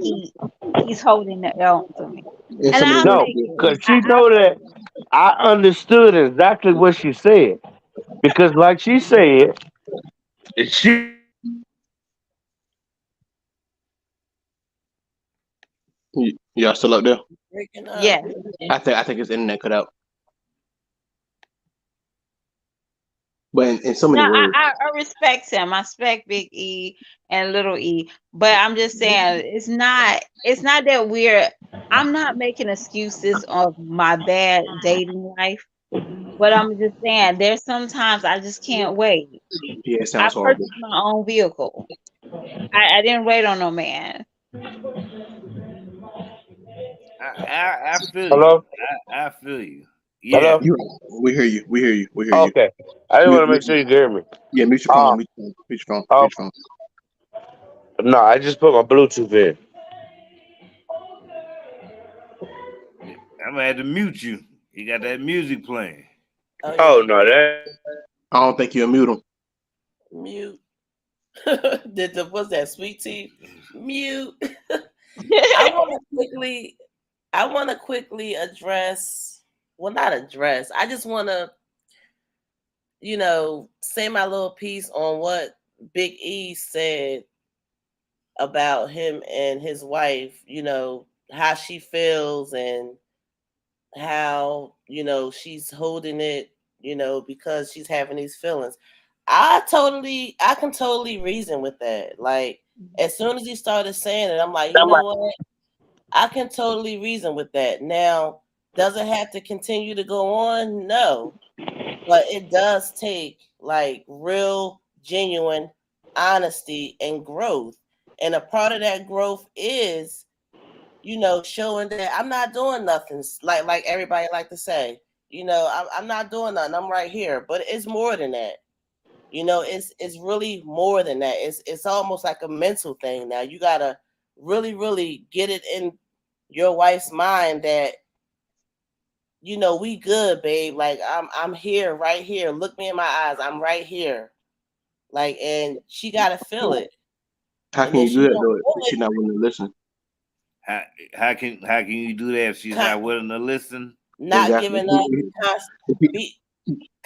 he's holding it on to me, In and so many I'll words, no, take it. because she know that I understood exactly what she said. Because like she said, she y'all still up there? Breaking up. Yes. I think his internet cut out. But in so No, many I, words. I I respect him. I respect Big E and Little E, but I'm just saying it's not that I'm not making excuses of my bad dating life, but I'm just saying there's sometimes I just can't wait. Yeah, it I sounds horrible. purchased my own vehicle. I didn't wait on no man. I feel you. hello, I feel you. Yeah. hello. You, we hear you. We hear you. We hear you. Okay, I just Mute, want to make sure you can hear me. yeah, mute your Uh, phone. Mute your phone. Mute your phone. uh, Mute your phone. no, I just put my Bluetooth in. I'm gonna have to mute you. You got that music playing. Oh Oh yeah. no, that I don't think you'll mute him. Mute. Did the what's that? Sweet tea. Mute. I want to quickly. I want to quickly address. Well, not address. I just want to, say my little piece on what Big E said about him and his wife. How she feels and how she's holding it. Because she's having these feelings. I can totally reason with that. Like as soon as he started saying it, I'm like, you know what? I can totally reason with that. Now, does it have to continue to go on? No. But it does take like real, genuine honesty and growth. And a part of that growth is, showing that I'm not doing nothing like everybody like to say. I'm not doing nothing. I'm right here. But it's more than that. It's really more than that. It's almost like a mental thing now. You gotta really, really get it in your wife's mind that we good, babe. Like I'm here, right here. Look me in my eyes. I'm right here. Like, and she gotta feel it. How And can if you do she that don't though feel if it, she's not willing to listen? How how can you do that if she's not con- willing to listen? not Exactly. giving up, constant, be,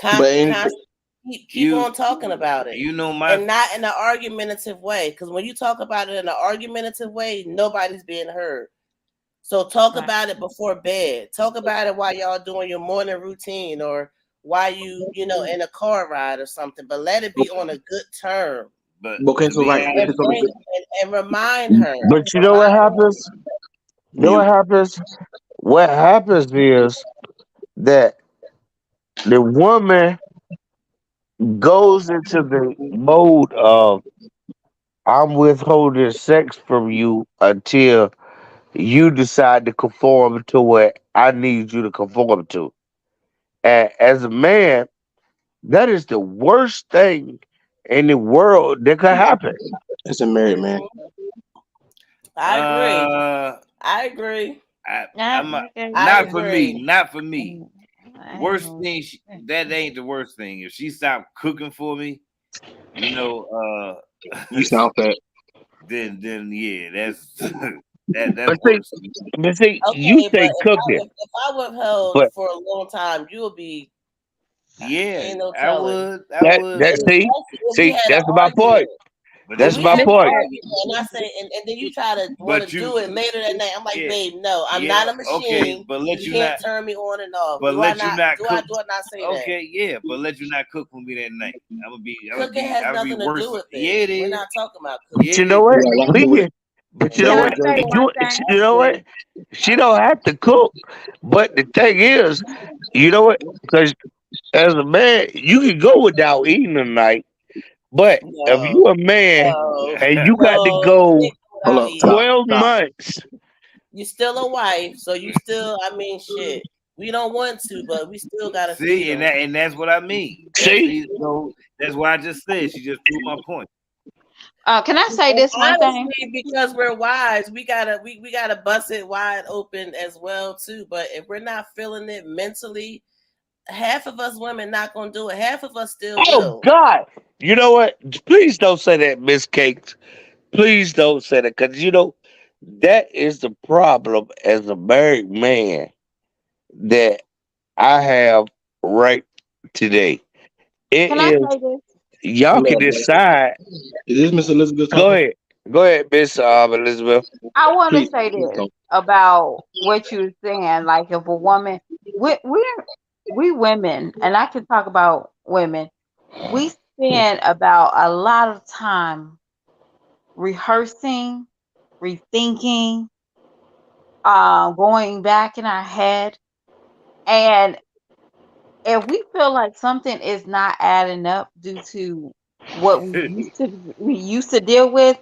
But constant, keep You on talking about it, you know my and not in an argumentative way. Because when you talk about it in an argumentative way, nobody's being heard. So talk Right. about it before bed. Talk about it while y'all doing your morning routine or while in a car ride or something. But let it be on a good term but okay, to so be right. honest, Okay, and so bring and remind her. but you know what Remind her. happens? You know what mute. happens? What happens is that the woman goes into the mode of I'm withholding sex from you until you decide to conform to what I need you to conform to. And as a man, that is the worst thing in the world that could happen. It's a married man. Mhm. I agree. uh, I agree. I'm I not for agree. me, not for me. I ain't Worst gonna- thing that ain't the worst thing. If she stopped cooking for me, you know, You sound fat. then yeah, that's that's But see, worse. you Okay, but say cooking, if I withheld but for a long time, you would be Yeah, ain't no I telling. would, I that would, that but see Especially if we see had an that's my point. argument. But But this That's is we my have this to point. part. argue, and I say, and then you try to want But to do you, it later that night. I'm like, yeah, babe, no, I'm yeah, not a okay, machine. but let You you can't not, turn me on and off. but Do I let you not? not Do I? cook. Do I not say that? Okay, yeah, but let you not cook for me that night. Cooking has I'm gonna be nothing to do worse. with Yeah, it. it We're is. not talking about Yeah, But cooking. you it know is. what? Yeah, let's We do it. can. But you Let's know Can do I it, what? say Jay. one thing? You know what? She don't have to cook. But the thing is, you know what? Because as a man, you can go without eating tonight. But if you No, a man no, and you got to no. You go can't go Hold without up. Stop. eating. 12 Stop. months, You still a wife, so you still. I mean, shit. We don't want to, but we still gotta feed See, them. and that's what I mean. see? So that's why I just said she just proved my point. Can I say And this one thing? honestly, because we're wise, we gotta bust it wide open as well too. But if we're not feeling it mentally, half of us women not gonna do it. Half of us still Oh, will. God. You know what? Please don't say that, Miss Cakes. Please don't say that. Because, that is the problem as a married man that I have right today. It Can I is, say this? y'all Hold can up, bro. decide. Is this Miss Elizabeth Go talking? ahead. Go ahead, Miss Elizabeth. I want to Please, say please this talk. about what you were saying. Like, if a woman, we women, and I can talk about women. We spend about a lot of time rehearsing, rethinking, going back in our head, and if we feel like something is not adding up due to what we used to deal with,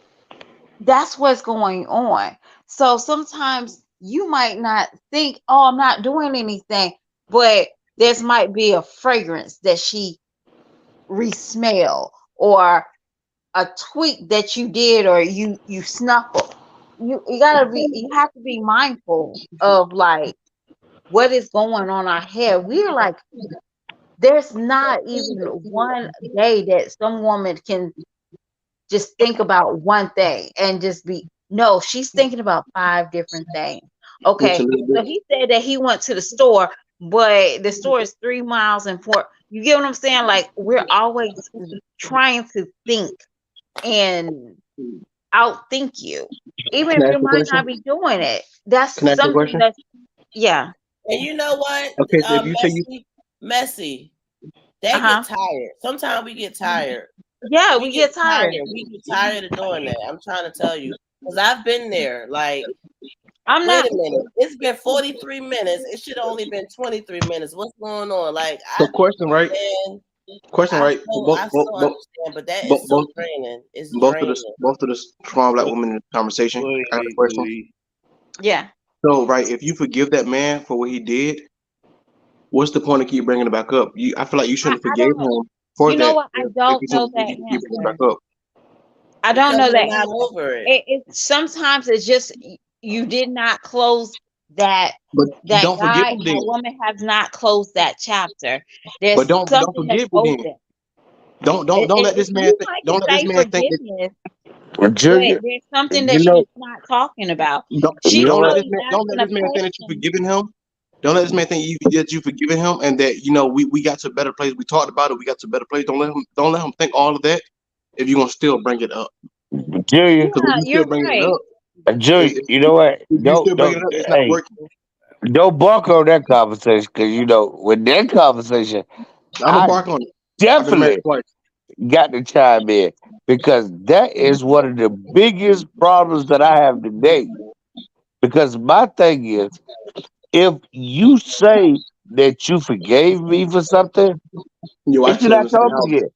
that's what's going on. So sometimes you might not think, oh, I'm not doing anything, but there's might be a fragrance that she re-smell, or a tweak that you did, or you snuffle. You have to be mindful of, like, what is going on our head. We're like, there's not even one day that some woman can just think about one thing and just be, no, she's thinking about five different things. Miss Okay, so Elizabeth. he said that he went to the store, but the store is 3 miles and four. You get what I'm saying? Like, we're always trying to think and outthink you, even Can if I ask you you a might question? not be doing it. That's Can I ask you a something question? that's, yeah. And you know what? Okay, so if you say you Messy. That Uh-huh. get tired. Sometimes we get tired. Yeah, We we get get tired. tired. We get tired of doing that. I'm trying to tell you. Because I've been there. Like, I'm wait not. a minute. It's been 43 minutes. It should have only been 23 minutes. What's going on? Like, so question right? man, Question right? I so understand, but that is so Both draining. It's both draining. of the strong black women in the conversation. I got a question. Yeah. So right, if you forgive that man for what he did, what's the point of keep bringing it back up? I feel like you I, shouldn't I forgive don't. him for You know that what? I if don't you know if that you keep bringing it back answer. up. I don't Because know we're that not answer. over it. It sometimes it's just you did not close that But that don't forgive guy him or then. woman has not closed that chapter. But There's don't something that's forgive it then. open. Don't let this man You might don't can let this say man think that forgiveness, but Junior, there's something you that know, she's not talking about. you She know what? probably don't let asking a this man think that you question. forgiven him. Don't let this man think that you forgiven him and that we got to a better place. We talked about it. We got to a better place. Don't let him think all of that if you're gonna still bring it up. Junior, Because if Yeah, you still you're bringing it right. up, Junior, if you know what? you still bringing it up, it's not Hey, working. don't bark on that conversation because, with that conversation, I'm gonna I bark on it. I've been married definitely twice. got to chime in because that is one of the biggest problems that I have today. Because my thing is, if you say that you forgave me for something, Your it wife should still in not the same come house. again.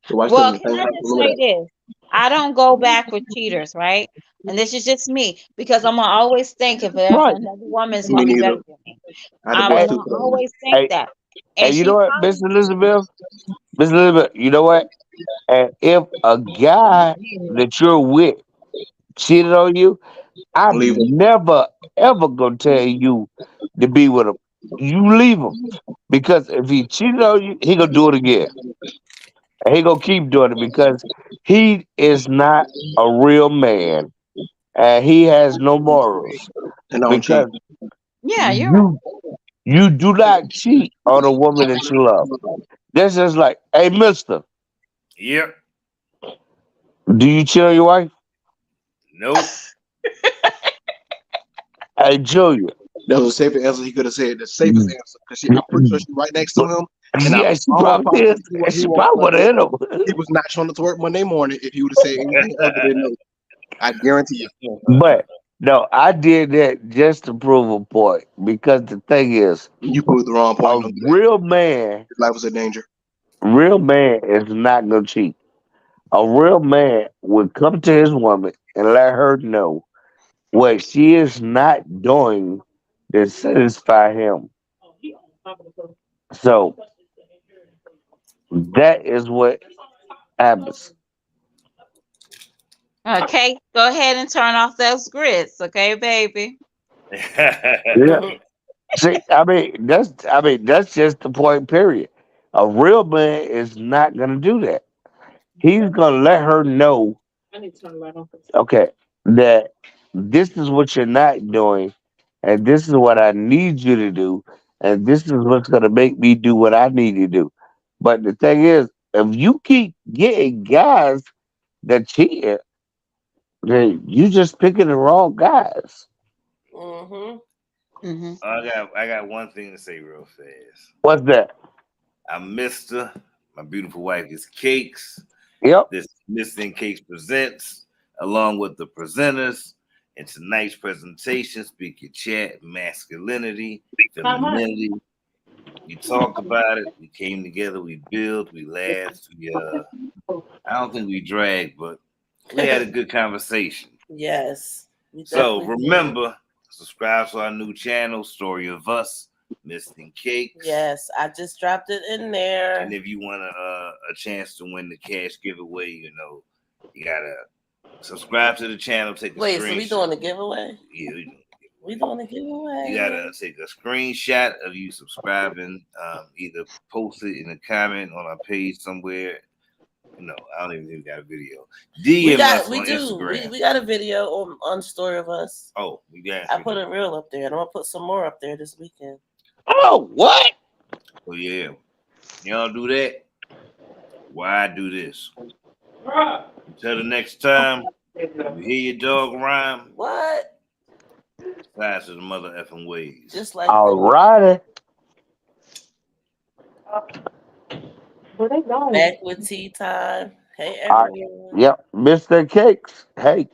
Your wife still in Well, the can same I house. just Remember say that. this? I don't go back with cheaters, right? And this is just me because I'm gonna always think if there's Right. another woman is Me gonna be neither. better than me. I I'm divorced Hey, two gonna times. always think hey, that. hey, And you know she what, Miss probably, Elizabeth? Miss Elizabeth, you know what? And if a guy that you're with cheated on you, Leave I'm him. never ever gonna tell you to be with him. You leave him because if he cheated on you, he gonna do it again, and he gonna keep doing it because he is not a real man and he has no morals. And I don't cheat. Because yeah, you're right. you you do not cheat on a woman that you love. That's just like, hey, Mister, Yep. Do you chill your wife? Nope. Hey, Julia. That was the safest answer he could have said. The safest answer, because I'm pretty sure she's right next to him, and I'm Yeah, she almost probably positive is. he She won't. probably would have hit him. He was not showing up to work Monday morning if he would have said anything other than no. I guarantee you. But no, I did that just to prove a point because the thing is, You proved the wrong a point. Don't do that. real man, His life was in danger. real man is not gonna cheat. A real man would come to his woman and let her know what she is not doing to satisfy him. So that is what happens. Okay, go ahead and turn off those grits, okay, baby? Yeah. See, that's just the point. Period. A real man is not gonna do that. He's gonna let her know, okay, that this is what you're not doing, and this is what I need you to do, and this is what's gonna make me do what I need to do. But the thing is, if you keep getting guys that cheat, then you just picking the wrong guys. Mm-hmm. Hmm. I got one thing to say real fast. What's that? I'm Mister. My beautiful wife is Cakes. Yep. This Mistancakz presents, along with the presenters, in tonight's presentation, speak your chat, masculinity, femininity. We talked about it. We came together. We built. We laughed. I don't think we dragged, but we had a good conversation. Yes, we So definitely did. remember, subscribe to our new channel, Story of Us, Mistancakz. Yes, I just dropped it in there. And if you want a chance to win the cash giveaway, you gotta subscribe to the channel, take a Wait, screenshot. so we doing a giveaway? Yeah, We doing a giveaway. you gotta take a screenshot of you subscribing. Either post it in a comment on our page somewhere. I don't even think we got a video. DM us on Instagram. We got a video on Story of Us. Oh, we got. I put a reel up there, and I'm gonna put some more up there this weekend. Oh, what? Oh yeah, y'all do that. Why I do this? Until the next time, you hear your dog rhyme. What? Size to the mother effing ways. Just like All that. righty. Back with tea time. Hey All right. everyone. Yep. Mr. Cakes. Hey.